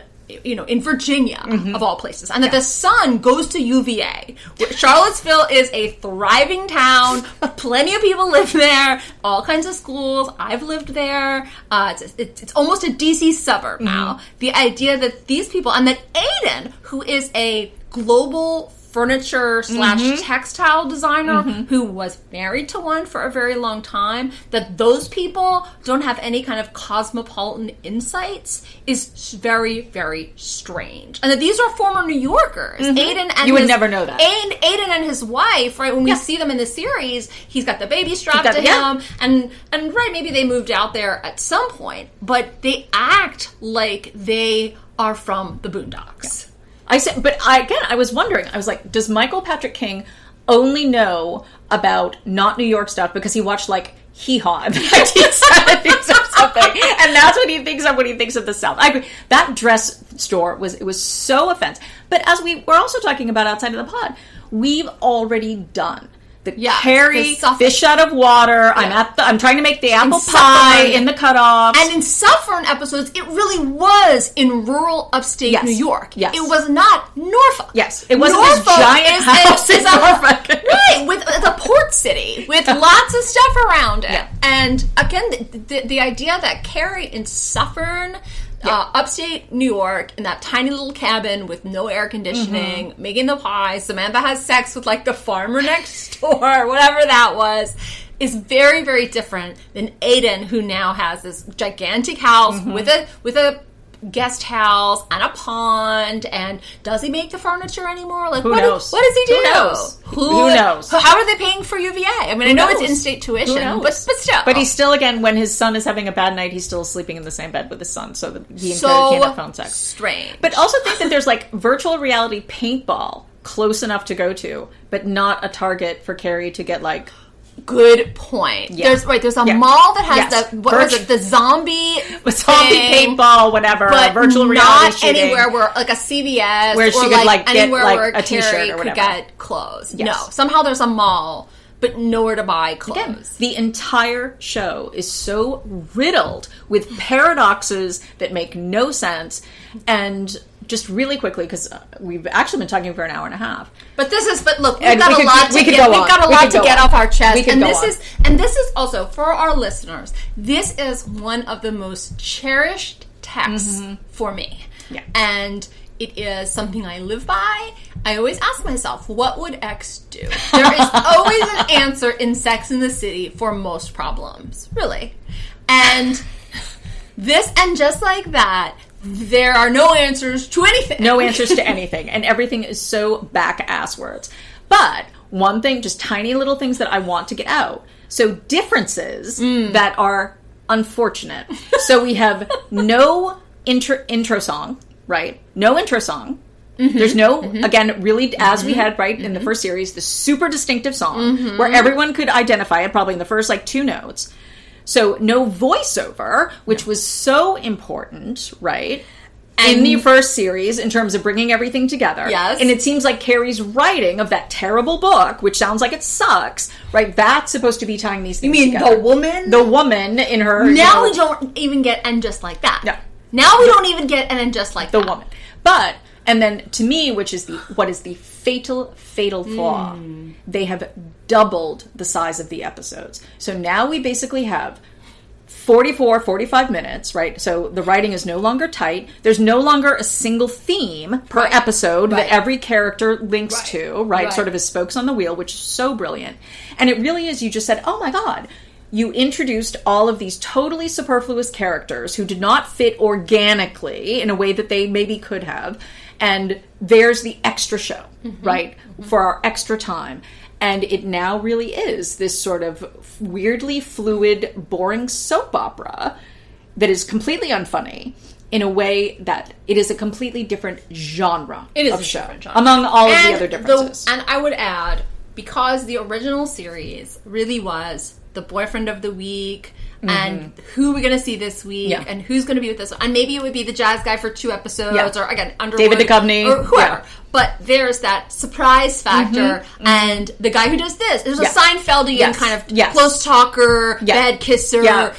Virginia, of all places. And that the son goes to UVA. Charlottesville is a thriving town. Plenty of people live there. All kinds of schools. I've lived there. It's almost a DC suburb now. The idea that these people, and that Aiden, who is a global furniture / textile designer who was married to one for a very long time, that those people don't have any kind of cosmopolitan insights is very, very strange. And that these are former New Yorkers. Aiden and you would never know that. Aiden and his wife, right, when we see them in the series, he's got the baby strapped to him, and right, maybe they moved out there at some point, but they act like they are from the boondocks. I was wondering, I was like, does Michael Patrick King only know about not New York stuff because he watched like Hee Haw in the 1970s or something, and that's what he thinks of when he thinks of the South? I agree. That dress store was so offensive. But as we're also talking about outside of the pod, we've already done the Chéri fish out of water. I'm trying to make the apple pie in the cutoffs. And in Suffern episodes, it really was in rural upstate New York. Yes. It was not Norfolk. Yes. It wasn't this giant house in Norfolk. Right, with the port city, with lots of stuff around it. Yeah. And again, the idea that Chéri in Suffern, upstate New York, in that tiny little cabin with no air conditioning, making the pies. Samantha has sex with like the farmer next door, whatever that was, is very, very different than Aiden, who now has this gigantic house with a guest house and a pond. And does he make the furniture anymore? Like, who knows? What does he do? Who knows? How are they paying for UVA? I mean, I know it's in-state tuition, but still. But he's still, again, when his son is having a bad night, he's still sleeping in the same bed with his son, so that he and Chéri can't have phone sex. Strange. But also think that there's like virtual reality paintball close enough to go to, but not a target for Chéri to get like. Good point. Yeah. There's a mall that has the zombie paintball, whatever, but virtual reality shooting. Not anywhere where like a CVS where she or could like get anywhere like where a t-shirt or whatever could get clothes. Yes. No, somehow there's a mall, but nowhere to buy clothes. Again, the entire show is so riddled with paradoxes that make no sense. And just really quickly, because we've actually been talking for an hour and a half. But look, we've got a lot to get off our chest. And this is also for our listeners. This is one of the most cherished texts for me. Yeah. And it is something I live by. I always ask myself, what would X do? There is always an answer in Sex and the City for most problems. Really. And just like that, there are no answers to anything. No answers to anything. And everything is so back-ass words. But one thing, just tiny little things that I want to get out. So differences that are unfortunate. So we have no intro song, right? No intro song. There's no, again, really, as we had, right, in the first series, the super distinctive song where everyone could identify it probably in the first, like, 2 notes. So no voiceover, which was so important, right, in the first series in terms of bringing everything together. Yes. And it seems like Carrie's writing of that terrible book, which sounds like it sucks, right, that's supposed to be tying these things together. You mean the woman? The woman in her... Now we don't even get "And Just Like That." Yeah. Now we don't even get "And Just Like That." The woman. But... And then, to me, what is the fatal flaw, they have doubled the size of the episodes. So now we basically have 45 minutes, right? So the writing is no longer tight. There's no longer a single theme per episode that every character links to, right? Sort of as spokes on the wheel, which is so brilliant. And it really is, you just said, oh my God, you introduced all of these totally superfluous characters who did not fit organically in a way that they maybe could have. And there's the extra show, right, for our extra time. And it now really is this sort of weirdly fluid, boring soap opera that is completely unfunny in a way that it is a completely different genre of show, among all of the other differences. And I would add, because the original series really was the boyfriend of the week, and who we're going to see this week, and who's going to be with us. And maybe it would be the jazz guy for 2 episodes, or again, Underwood. David Duchovny. Or whoever. But there's that surprise factor, and the guy who does this. There's a Seinfeldian kind of close talker, bad kisser, guy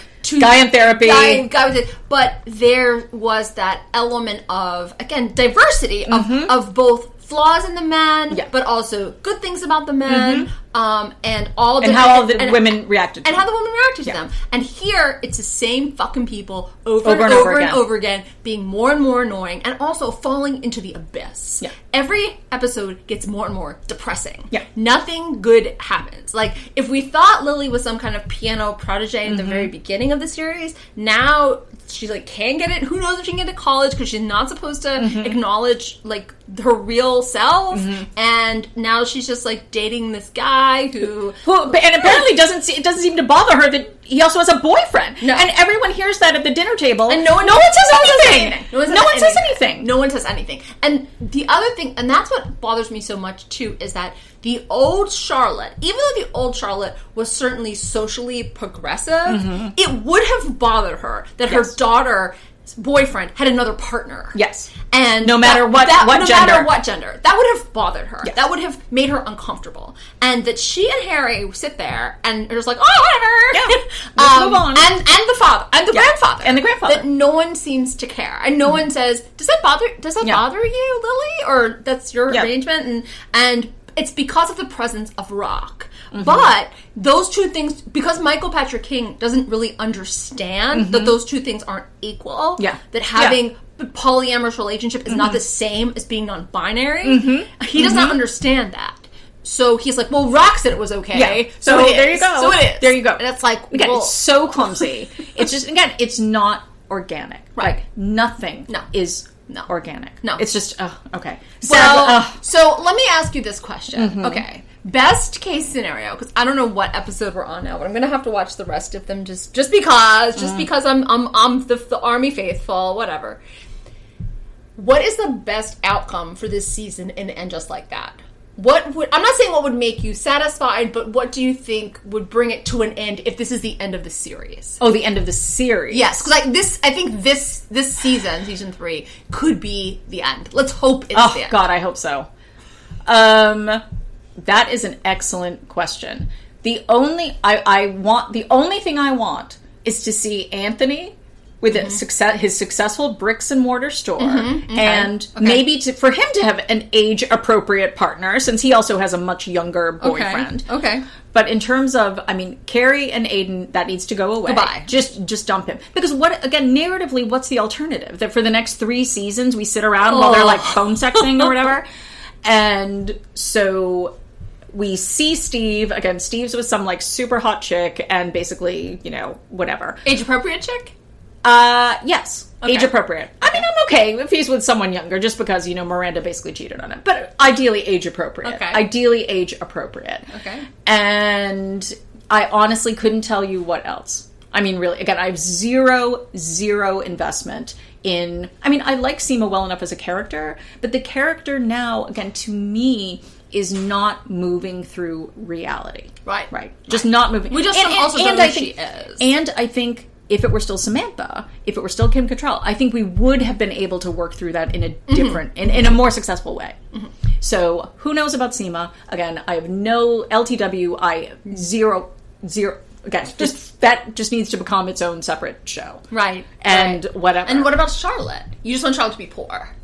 in therapy. Guy with it. But there was that element of, again, diversity of both flaws in the man, but also good things about the man, and all the... And how all the women reacted to them. And how the women reacted to them. And here, it's the same fucking people over and over again, being more and more annoying, and also falling into the abyss. Yeah. Every episode gets more and more depressing. Yeah. Nothing good happens. Like, if we thought Lily was some kind of piano protege in the very beginning of the series, now she, like, can get it. Who knows if she can get to college, because she's not supposed to acknowledge, like, her real self. And now she's just, like, dating this guy who and apparently it doesn't seem to bother her that he also has a boyfriend. No. And everyone hears that at the dinner table, and no one says anything. No one says anything. No one says anything. And the other thing, and that's what bothers me so much too, is that the old Charlotte, even though the old Charlotte was certainly socially progressive, it would have bothered her that her daughter's boyfriend had another partner. Yes. And no matter what gender. That would have bothered her. Yes. That would have made her uncomfortable. And that she and Harry sit there and are just like, oh, whatever. Yeah. Let's move on. And the father. And the grandfather. And the grandfather. That no one seems to care. And no one says, does that bother you, Lily? Or that's your arrangement? And it's because of the presence of Rock. But those two things, because Michael Patrick King doesn't really understand that those two things aren't equal, that having a polyamorous relationship is not the same as being non-binary, he does not understand that. So he's like, well, Rock said it was okay. So there you go. So it is. There you go. And it's like, again, it's so clumsy. It's just, again, it's not organic. Right. Like, nothing is organic. No. It's just, okay. So let me ask you this question. Okay. Best case scenario, because I don't know what episode we're on now, but I'm gonna have to watch the rest of them just because I'm the Army faithful, whatever. What is the best outcome for this season and Just Like That? I'm not saying what would make you satisfied, but what do you think would bring it to an end if this is the end of the series? Oh, the end of the series. Yes, because I think this season 3, could be the end. Let's hope it's the end. God, I hope so. That is an excellent question. The only thing I want is to see Anthony with his successful bricks and mortar store, and maybe for him to have an age appropriate partner, since he also has a much younger boyfriend. Okay. But in terms of, I mean, Carrie and Aiden, that needs to go away. Goodbye. Just dump him. Because narratively, what's the alternative? That for the next 3 seasons we sit around while they're like phone sexing or whatever, and so. We see Steve, again, Steve's with some, like, super hot chick, and basically, whatever. Age-appropriate chick? Yes. Okay. Age-appropriate. Okay. I mean, I'm okay if he's with someone younger, just because, Miranda basically cheated on him. But ideally age-appropriate. Okay. Ideally age-appropriate. Okay. And I honestly couldn't tell you what else. I mean, really, again, I have zero investment in... I mean, I like Seema well enough as a character, but the character now, again, to me, is not moving through reality. Right. Just not moving. We just also don't know who she is. And I think if it were still Samantha, if it were still Kim Cattrall, I think we would have been able to work through that in a different, in a more successful way. So, who knows about Seema? Again, I have no LTW, zero, again, that just needs to become its own separate show. Right. And whatever. And what about Charlotte? You just want Charlotte to be poor.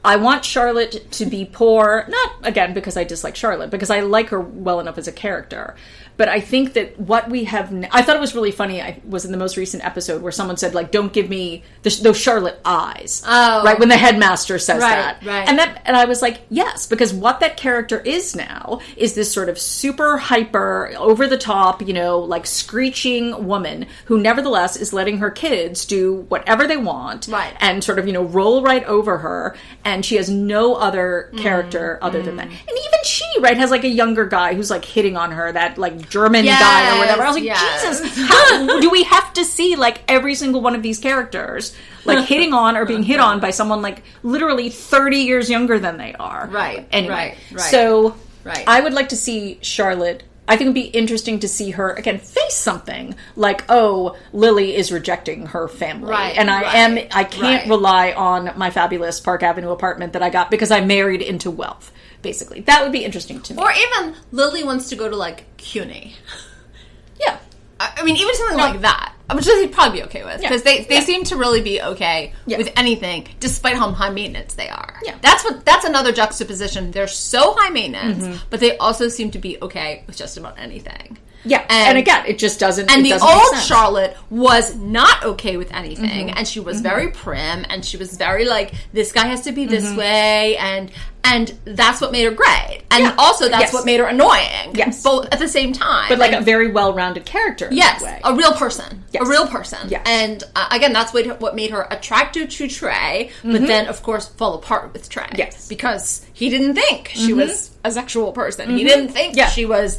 I want Charlotte to be poor, not, again, because I dislike Charlotte, because I like her well enough as a character. But I think that what we have... I thought it was really funny. I was in the most recent episode where someone said, like, don't give me those Charlotte eyes. Oh. Right? When the headmaster says that. Right. And I was like, yes, because what that character is now is this sort of super hyper, over the top, like screeching woman who nevertheless is letting her kids do whatever they want. Right. And sort of, roll right over her. And she has no other character other than that. And even she, right, has like a younger guy who's like hitting on her, that like German guy or whatever. I was like, Jesus, how do we have to see like every single one of these characters like hitting on or being hit on by someone like literally 30 years younger than they are? Right. Anyway, right. So right. I would like to see Charlotte. I think it would be interesting to see her, again, face something like, oh, Lily is rejecting her family. Right, and I can't rely on my fabulous Park Avenue apartment that I got because I married into wealth, basically. That would be interesting to me. Or even Lily wants to go to, like, CUNY. Yeah. I mean, even something like that, which they'd probably be okay with. Because they seem to really be okay with anything, despite how high maintenance they are. Yeah. That's another juxtaposition. They're so high maintenance, but they also seem to be okay with just about anything. Yeah, and again, it just doesn't. And the old Charlotte was not okay with anything, and she was very prim, and she was very like, this guy has to be this way, and that's what made her great, and also that's what made her annoying. Yes, both at the same time, but like a very well-rounded character. In that way. A real person, a real person. Yes. And again, that's what made her attractive to Trey, but then of course fall apart with Trey. Yes, because he didn't think she was a sexual person. He didn't think she was,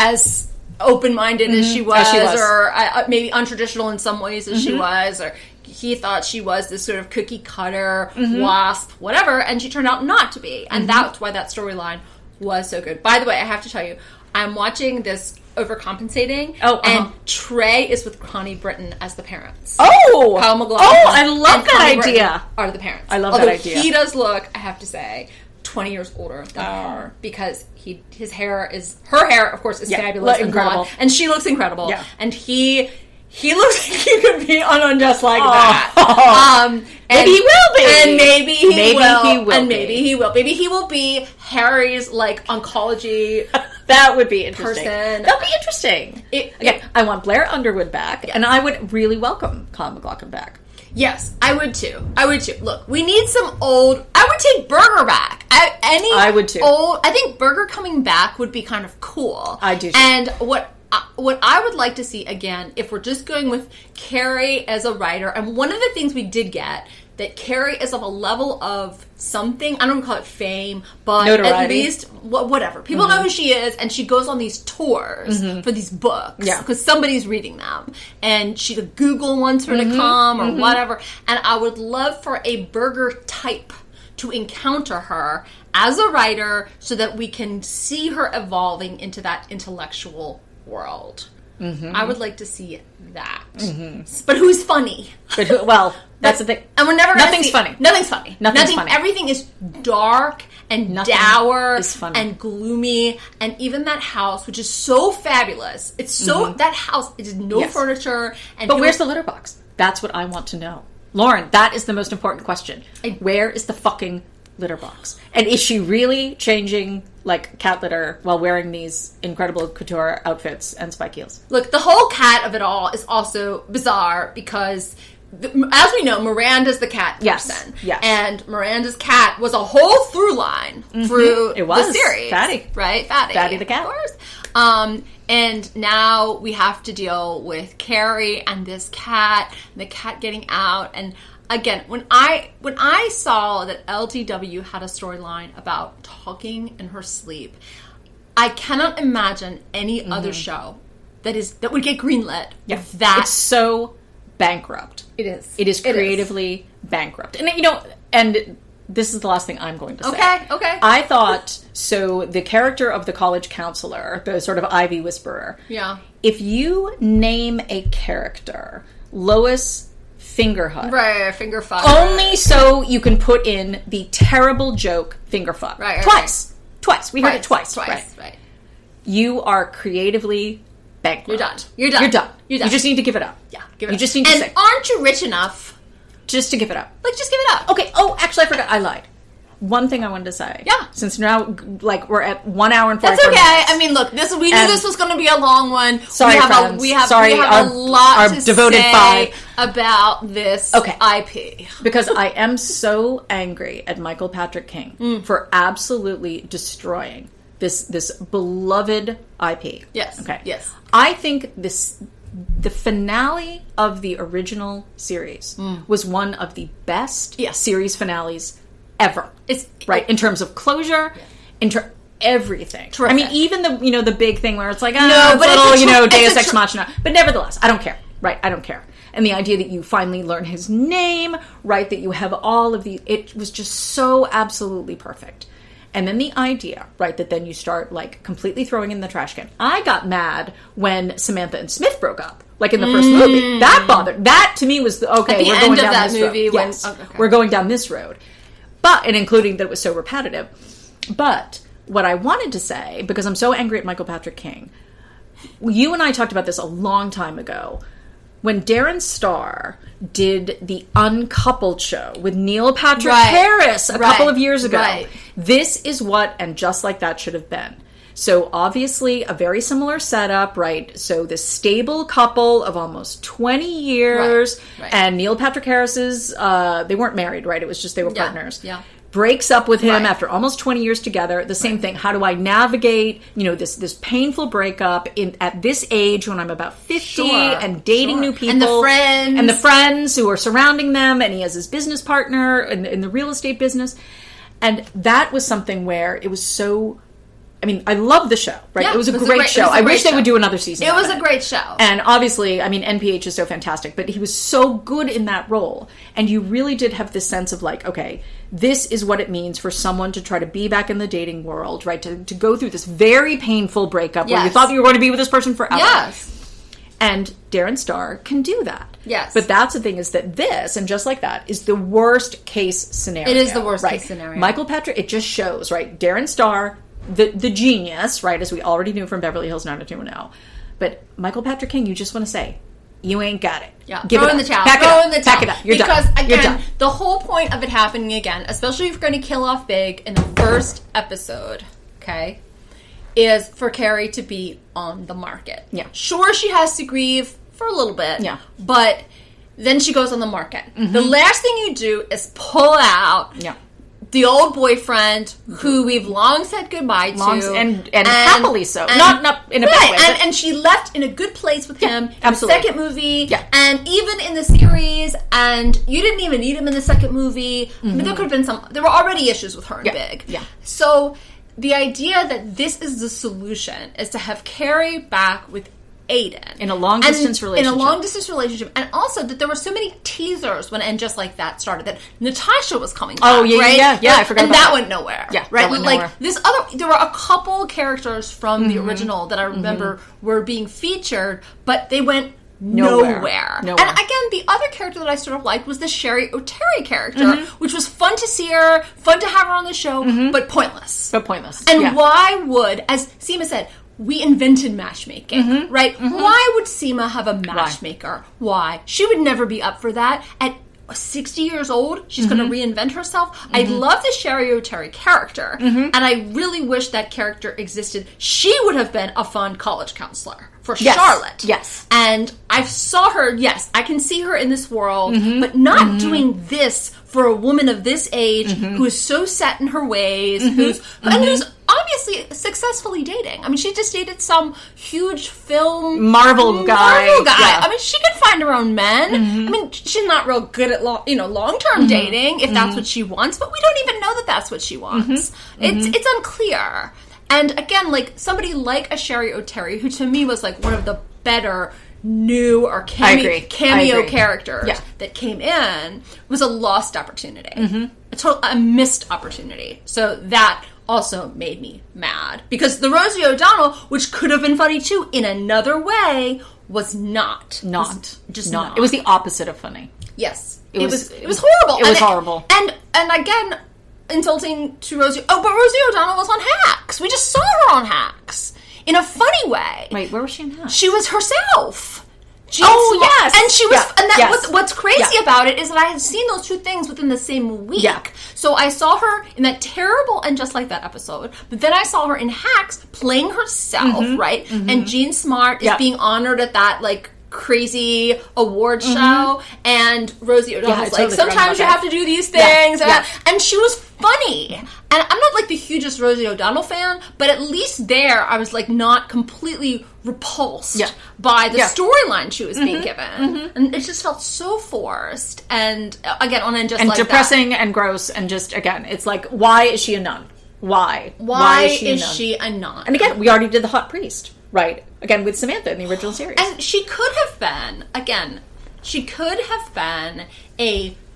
as open-minded as she was, or maybe untraditional in some ways as she was, or he thought she was this sort of cookie-cutter wasp, whatever, and she turned out not to be. And that's why that storyline was so good. By the way, I have to tell you, I'm watching this Overcompensating, and Trey is with Connie Britton as the parents. Oh! Kyle MacLachlan. Oh, I love that Connie idea. Britton are the parents. I love that idea. He does look, I have to say, 20 years older than her, because her hair, of course, is fabulous and incredible, blonde, and she looks incredible. Yeah. And he looks like he could be on Unjust like that. Maybe he will be. And maybe he will. And be. maybe he will. Maybe he will be Harry's like oncology. That would be interesting. Person. That would be interesting. Again, I want Blair Underwood back, and I would really welcome Kyle MacLachlan back. Yes, I would too. Look, we need some old... I would take Burger back. I would too. I think Burger coming back would be kind of cool. I do too. And what I would like to see, again, if we're just going with Carrie as a writer, and one of the things we did get, that Carrie is of a level of something, I don't want to call it fame, but notoriety. At least, whatever. People know who she is, and she goes on these tours for these books, because somebody's reading them. And Google wants her to come, or whatever. And I would love for a Burger type to encounter her as a writer, so that we can see her evolving into that intellectual world. I would like to see that. But who's funny? That's the thing. And we're never Nothing's funny. Nothing's funny. Nothing's funny. Everything is dark and dour and gloomy. And even that house, which is so fabulous. It's so... That house, it is no furniture. But where's the litter box? That's what I want to know. Lauren, that is the most important question. Where is the fucking litter box? And is she really changing like cat litter while wearing these incredible couture outfits and spike heels? Look, the whole cat of it all is also bizarre, because as we know, Miranda's the cat person. Yes. And Miranda's cat was a whole through line through the series. Fatty. Right? Fatty the cat. Of course. And now we have to deal with Carrie and this cat, and the cat getting out. And again, when I saw that LTW had a storyline about talking in her sleep, I cannot imagine any other show that would get greenlit with that. It's so bankrupt. It is. It is creatively bankrupt. And, you know, and this is the last thing I'm going to say. Okay. I thought, so the character of the college counselor, the sort of Ivy whisperer. Yeah. If you name a character Lois Fingerhut. Right, Fingerfuck. Only so you can put in the terrible joke Fingerfuck. Right. Twice. We heard it twice. Right. You are creatively bankrupt. You're done. You just need to give it up. Yeah, give it up. You just need to say. Aren't you rich enough? Just to give it up. Like, just give it up. Okay. Oh, actually, I forgot. I lied. One thing I wanted to say. Yeah. Since now, like, we're at 1 hour and 44 That's okay. minutes. I mean, look, we knew this was going to be a long one. Sorry, friends. We have a lot to devoted say about this IP. Because I am so angry at Michael Patrick King for absolutely destroying this beloved IP. Yes. Okay. Yes. I think the finale of the original series was one of the best series finales ever. In terms of closure, everything. Terrific. I mean, even the big thing where it's like, but Deus Ex Machina. But nevertheless, I don't care. Right, I don't care. And the idea that you finally learn his name, right, that you have all of it was just so absolutely perfect. And then the idea, right, that then you start, like, completely throwing in the trash can. I got mad when Samantha and Smith broke up, like in the first movie. That bothered. That, to me, was, we're going down this road. Yes, we're going down this road. And including that it was so repetitive. But what I wanted to say, because I'm so angry at Michael Patrick King, you and I talked about this a long time ago. When Darren Star did the Uncoupled show with Neil Patrick Harris a couple of years ago, this is what And Just Like That should have been. So obviously a very similar setup, right? So this stable couple of almost 20 years, and Neil Patrick Harris's, they weren't married, right? It was just they were partners. Yeah. Breaks up with him after almost 20 years together. The same thing. How do I navigate, this painful breakup at this age when I'm about 50 and dating new people. And the friends who are surrounding them. And he has his business partner in the real estate business. And that was something where it was so... I mean, I love the show, right? Yeah, it was a great show. I wish they would do another season. It was a great show. And obviously, I mean, NPH is so fantastic, but he was so good in that role. And you really did have this sense of like, okay, this is what it means for someone to try to be back in the dating world, right? To go through this very painful breakup where you thought you were going to be with this person forever. Yes. And Darren Star can do that. Yes. But that's the thing is that this, And Just Like That, is the worst case scenario. It is the worst case scenario. Michael Patrick, it just shows, right? Darren Star... The genius, right, as we already knew from Beverly Hills 90210. But Michael Patrick King, you just want to say, you ain't got it. Yeah, Give throw it in up. the towel. Pack it up. You're because, done. again, You're done. The whole point of it happening again, especially if you're going to kill off big in the first episode, okay, is for Chéri to be on the market. Yeah. Sure, she has to grieve for a little bit. Yeah. But then she goes on the market. Mm-hmm. The last thing you do is pull out... Yeah. The old boyfriend who we've long said goodbye to. And happily so. Not in a bad way. And she left in a good place with him in the second movie. Yeah. And even in the series. And you didn't even need him in the second movie. Mm-hmm. I mean, there could have been there were already issues with her and Big. Yeah. So the idea that this is the solution is to have Chéri back with Aiden. In a long-distance relationship. And also that there were so many teasers when And Just Like That started that Natasha was coming back, right? Yeah, I forgot about that. And that went nowhere. Yeah, right? Went like, nowhere. There were a couple characters from the original that I remember were being featured, but they went nowhere. And again, the other character that I sort of liked was the Cheri Oteri character, which was fun to see her, fun to have her on the show, but pointless. And why would, as Seema said, we invented matchmaking, right? Why would Seema have a matchmaker? Why? She would never be up for that. At 60 years old, she's going to reinvent herself. I love the Cheri Oteri character, and I really wish that character existed. She would have been a fun college counselor for Charlotte. Yes. And I saw her, I can see her in this world, but not doing this for a woman of this age who is so set in her ways, who's obviously successfully dating. I mean, she just dated some huge Marvel guy. Yeah. I mean, she could find her own men. I mean, she's not real good at long-term dating if that's what she wants, but we don't even know that that's what she wants. It's unclear. And again, like, somebody like a Sherry O'Terry, who to me was like one of the better new or cameo characters that came in, was a lost opportunity. A missed opportunity. So that also made me mad. Because the Rosie O'Donnell, which could have been funny too in another way, was not. Just not. It was the opposite of funny. Yes. It was horrible. It was horrible. And again, insulting to Rosie. Oh, but Rosie O'Donnell was on Hacks. We just saw her on Hacks. In a funny way. Wait, where was she in Hacks? She was herself. Yes. And she was, what's crazy about it is that I had seen those two things within the same week. Yeah. So I saw her in that terrible And Just Like That episode, but then I saw her in Hacks playing herself, right? And Jean Smart is being honored at that, like, crazy award show, and Rosie O'Donnell's like, sometimes you have to do these things, and she was funny. And I'm not like the hugest Rosie O'Donnell fan, but at least there I was like not completely repulsed by the storyline she was being given, and it just felt so forced. And again, on And Just Like That, and depressing and gross, and just again, it's like, why is she a nun? Why is she a nun? And again, we already did the hot priest. Right. Again, with Samantha in the original series. And she could have been,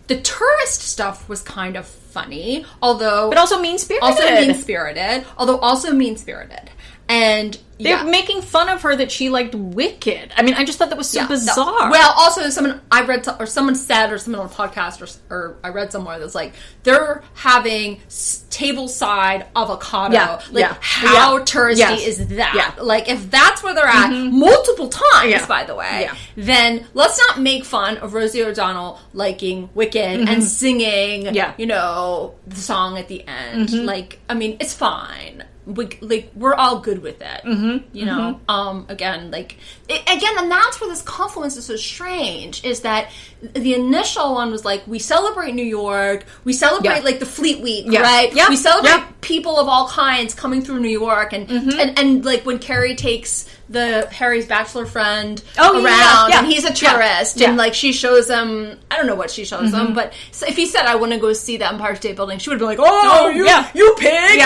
the tourist stuff was kind of funny, although... But also mean-spirited. Although also mean-spirited. And... They're making fun of her that she liked Wicked. I mean, I just thought that was so bizarre. Well, also, someone said, or someone on a podcast, or I read somewhere that's like, they're having tableside avocado. How touristy is that? Like, if that's where they're at, multiple times, by the way, then let's not make fun of Rosie O'Donnell liking Wicked and singing, the song at the end. Like, I mean, it's fine. We're all good with it, you know. Again, and that's where this confluence is so strange. Is that the initial one was like, we celebrate New York, we celebrate like the Fleet Week, right? We celebrate people of all kinds coming through New York, and like when Carrie takes Harry's bachelor friend around, and he's a tourist, and like she shows him, I don't know what she shows him, but if he said, I want to go see the Empire State Building, she would be like, you pig,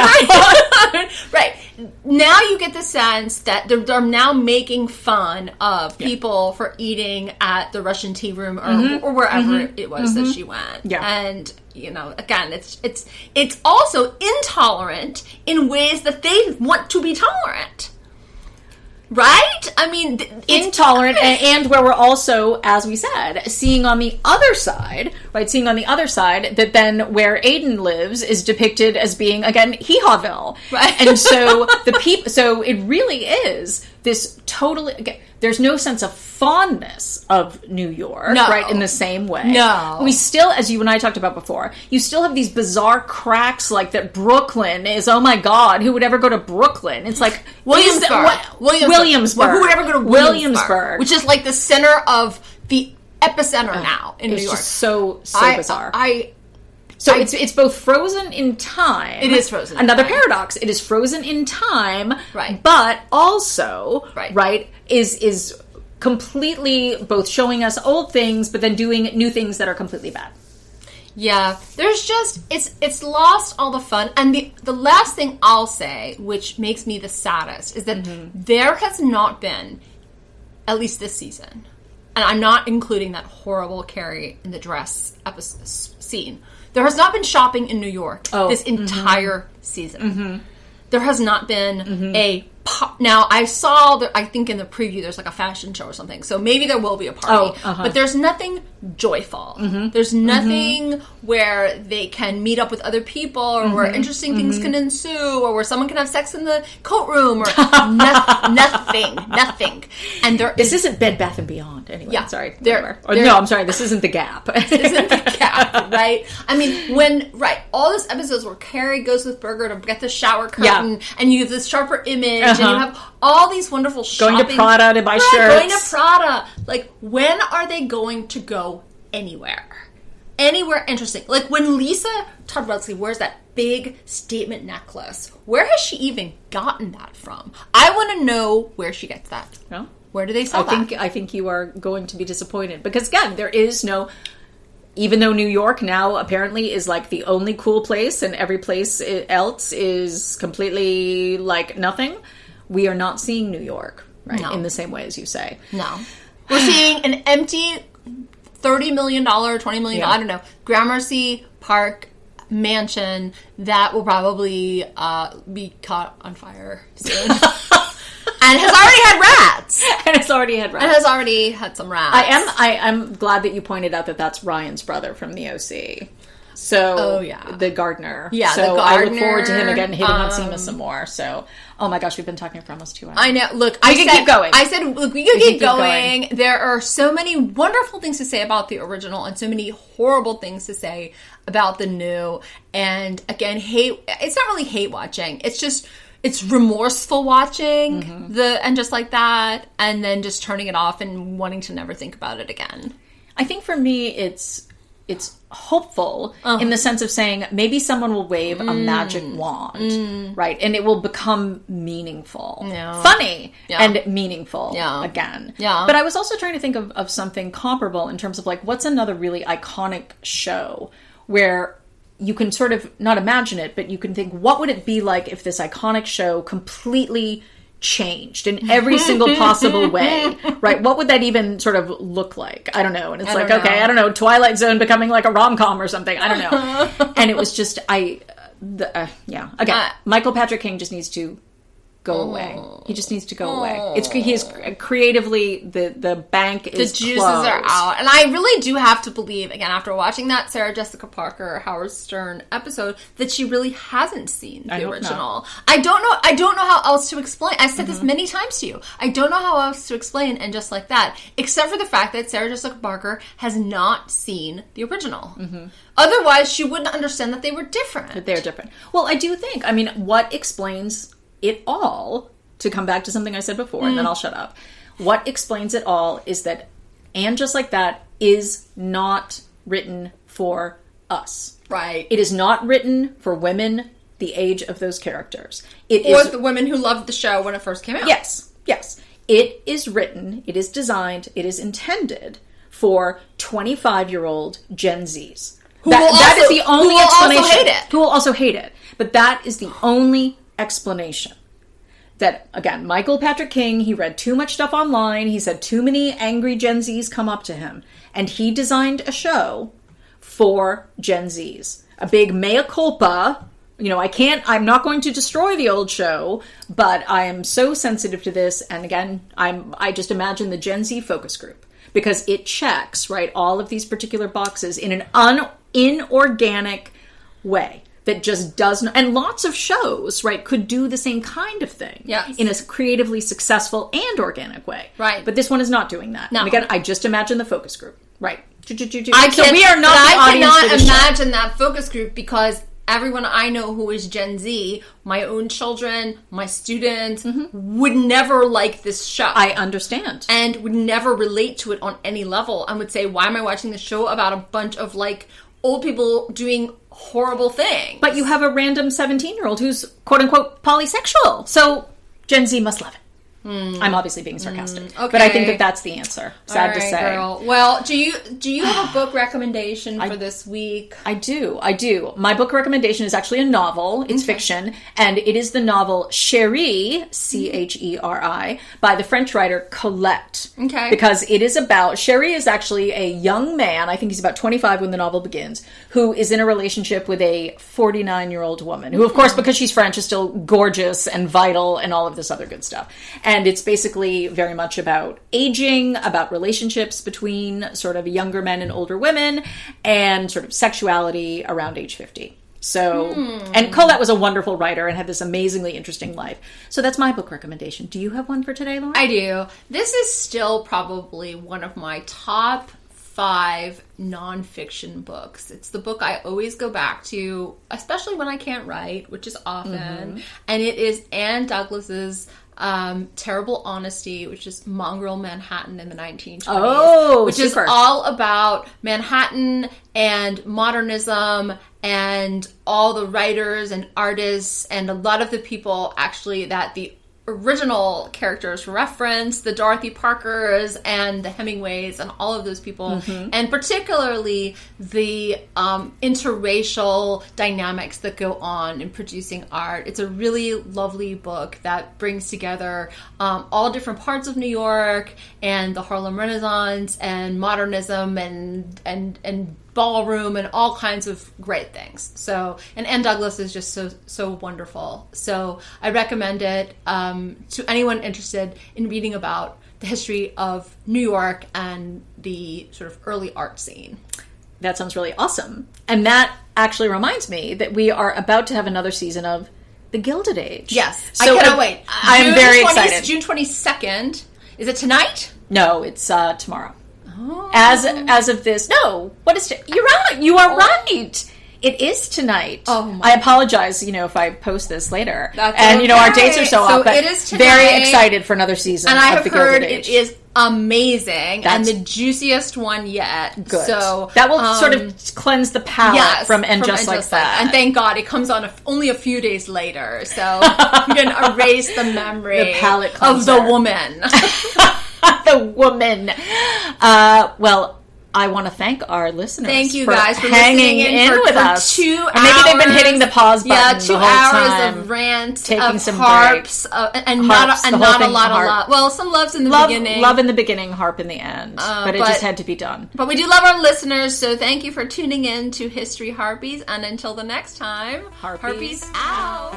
right? Now you get the sense that they're now making fun of people for eating at the Russian tea room or wherever it was that she went, and you know, again, it's also intolerant in ways that they want to be tolerant. Right? I mean, intolerant, and where we're also, as we said, seeing on the other side that then where Aiden lives is depicted as being, again, Hee-Hawville. Right. And so so it really is this totally, again, there's no sense of fondness of New York, right, in the same way. No. We still, as you and I talked about before, you still have these bizarre cracks like that Brooklyn is, oh my God, who would ever go to Brooklyn? It's like, Williamsburg. Who would ever go to Williamsburg? Which is like the center of the epicenter now in New York. It's just so bizarre. It's both frozen in time. It is frozen. Another paradox. It is frozen in time, right? But also, right, is completely both showing us old things, but then doing new things that are completely bad. Yeah, there's just it's lost all the fun. And the last thing I'll say, which makes me the saddest, is that there has not been, at least this season, and I'm not including that horrible Carrie in the dress scene. There has not been shopping in New York this entire season. There has not been a pop. Now, I saw, I think in the preview, there's like a fashion show or something. So maybe there will be a party. But there's nothing joyful. There's nothing where they can meet up with other people, or where interesting things can ensue, or where someone can have sex in the coat room, or nothing. And this isn't Bed Bath & Beyond, anyway. Yeah, sorry. I'm sorry, this isn't The Gap. This isn't The Gap, right? I mean, all those episodes where Carrie goes with Berger to get the shower curtain, and you have this sharper image, and you have all these wonderful shopping. Going to Prada to buy shirts. Going to Prada. Like, when are they going to go anywhere? Anywhere interesting. Like, when Lisa Todd-Rutzke wears that big statement necklace, where has she even gotten that from? I want to know where she gets that. No? Where do they sell that? I think you are going to be disappointed. Because, again, there is no... even though New York now apparently is like the only cool place and every place else is completely like nothing, we are not seeing New York, right? No. In the same way as you say. No. We're seeing an empty $30 million, $20 million, I don't know, Gramercy Park mansion that will probably be caught on fire soon. And has already had rats. And it's already had rats. And has already had some rats. I'm glad that you pointed out that that's Ryan's brother from the OC. So, the gardener. Yeah, so the gardener. I look forward to him again hitting on Seema some more. So, oh my gosh, we've been talking for almost 2 hours. I know. Look, we can keep going. I said, look, we can keep going. There are so many wonderful things to say about the original and so many horrible things to say about the new. And again, it's not really hate watching. It's just, it's remorseful watching and just like that, and then just turning it off and wanting to never think about it again. I think for me, it's hopeful in the sense of saying maybe someone will wave a magic wand, right? And it will become meaningful, funny, and meaningful again. Yeah. But I was also trying to think of something comparable in terms of like, what's another really iconic show where you can sort of not imagine it, but you can think, what would it be like if this iconic show completely changed in every single possible way, right? What would that even sort of look like? I don't know. And it's I don't know, Twilight Zone becoming like a rom-com or something. I don't know. And it was just, again, Michael Patrick King just needs to go away. He just needs to go away. He's creatively, the bank is the juices closed. are out. And I really do have to believe, again, after watching that Sarah Jessica Parker, Howard Stern episode, that she really hasn't seen the original. I don't know how else to explain. I've said this many times to you. I don't know how else to explain, and just like that, except for the fact that Sarah Jessica Parker has not seen the original. Otherwise, she wouldn't understand that they were different. That they're different. Well, I do think, what explains it all, to come back to something I said before, and then I'll shut up. What explains it all is that And Just Like That is not written for us. Right. It is not written for women the age of those characters. Or the women who loved the show when it first came out. Yes. It is written, it is designed, it is intended for 25-year-old Gen Zs. That is the only explanation. Who will also hate it. But that is the only explanation. That, again, Michael Patrick King, he read too much stuff online, he said too many angry Gen Zs come up to him, and he designed a show for Gen Zs. A big mea culpa, I'm not going to destroy the old show, but I am so sensitive to this, and again, I just imagine the Gen Z focus group, because it checks, right, all of these particular boxes in an inorganic way. That just doesn't, and lots of shows, right, could do the same kind of thing in a creatively successful and organic way. Right. But this one is not doing that. No. And again, I just imagine the focus group. Right. So we are not the audience for the show. I cannot imagine that focus group because everyone I know who is Gen Z, my own children, my students, would never like this show. I understand. And would never relate to it on any level and would say, why am I watching this show about a bunch of, old people doing horrible thing? But you have a random 17-year-old who's quote-unquote polysexual. So Gen Z must love it. I'm obviously being sarcastic. Okay. But I think that that's the answer. Sad to say. Girl. Well, do you have a book recommendation for this week? I do. My book recommendation is actually a novel. It's fiction. And it is the novel Chéri, Cheri, by the French writer Colette. Okay. Because it is about, Chéri is actually a young man, I think he's about 25 when the novel begins, who is in a relationship with a 49-year-old woman, who of course, because she's French, is still gorgeous and vital and all of this other good stuff. And it's basically very much about aging, about relationships between sort of younger men and older women, and sort of sexuality around age 50. So, and Colette was a wonderful writer and had this amazingly interesting life. So that's my book recommendation. Do you have one for today, Lauren? I do. This is still probably one of my top 5 nonfiction books. It's the book I always go back to, especially when I can't write, which is often. And it is Anne Douglas's Terrible Honesty, which is Mongrel Manhattan in the 1920s, which is all about Manhattan and modernism and all the writers and artists and a lot of the people actually that the original characters referenced, the Dorothy Parkers and the Hemingways and all of those people, and particularly the interracial dynamics that go on in producing art. It's a really lovely book that brings together all different parts of New York and the Harlem Renaissance and modernism and ballroom and all kinds of great things. So, and Ann Douglas is just so wonderful. So I recommend it to anyone interested in reading about the history of New York and the sort of early art scene. That sounds really awesome. And that actually reminds me that we are about to have another season of The Gilded Age. Yes. So I cannot wait. I'm very excited. June 22nd. Is it tonight? No, it's tomorrow. Oh. As of this, no. What is you're right. You are right. It is tonight. Oh, I apologize. If I post this later, and okay. Our dates are so off. But it is tonight. Very excited for another season. And I have The heard Gilded Age. It is amazing and the juiciest one yet. Good. So that will sort of cleanse the palate from Just Like That. And thank God it comes on only a few days later, so you can erase the memory the palate of the woman. The woman. Well, I want to thank our listeners. Thank you guys for hanging in with us. 2 hours. Or maybe they've been hitting the pause button. Yeah, 2 the whole hours time, of rant, taking of some harps, and not a lot of love. Well, some loves in the beginning. Love in the beginning, harp in the end. But it just had to be done. But we do love our listeners, so thank you for tuning in to History Harpies. And until the next time, Harpies out.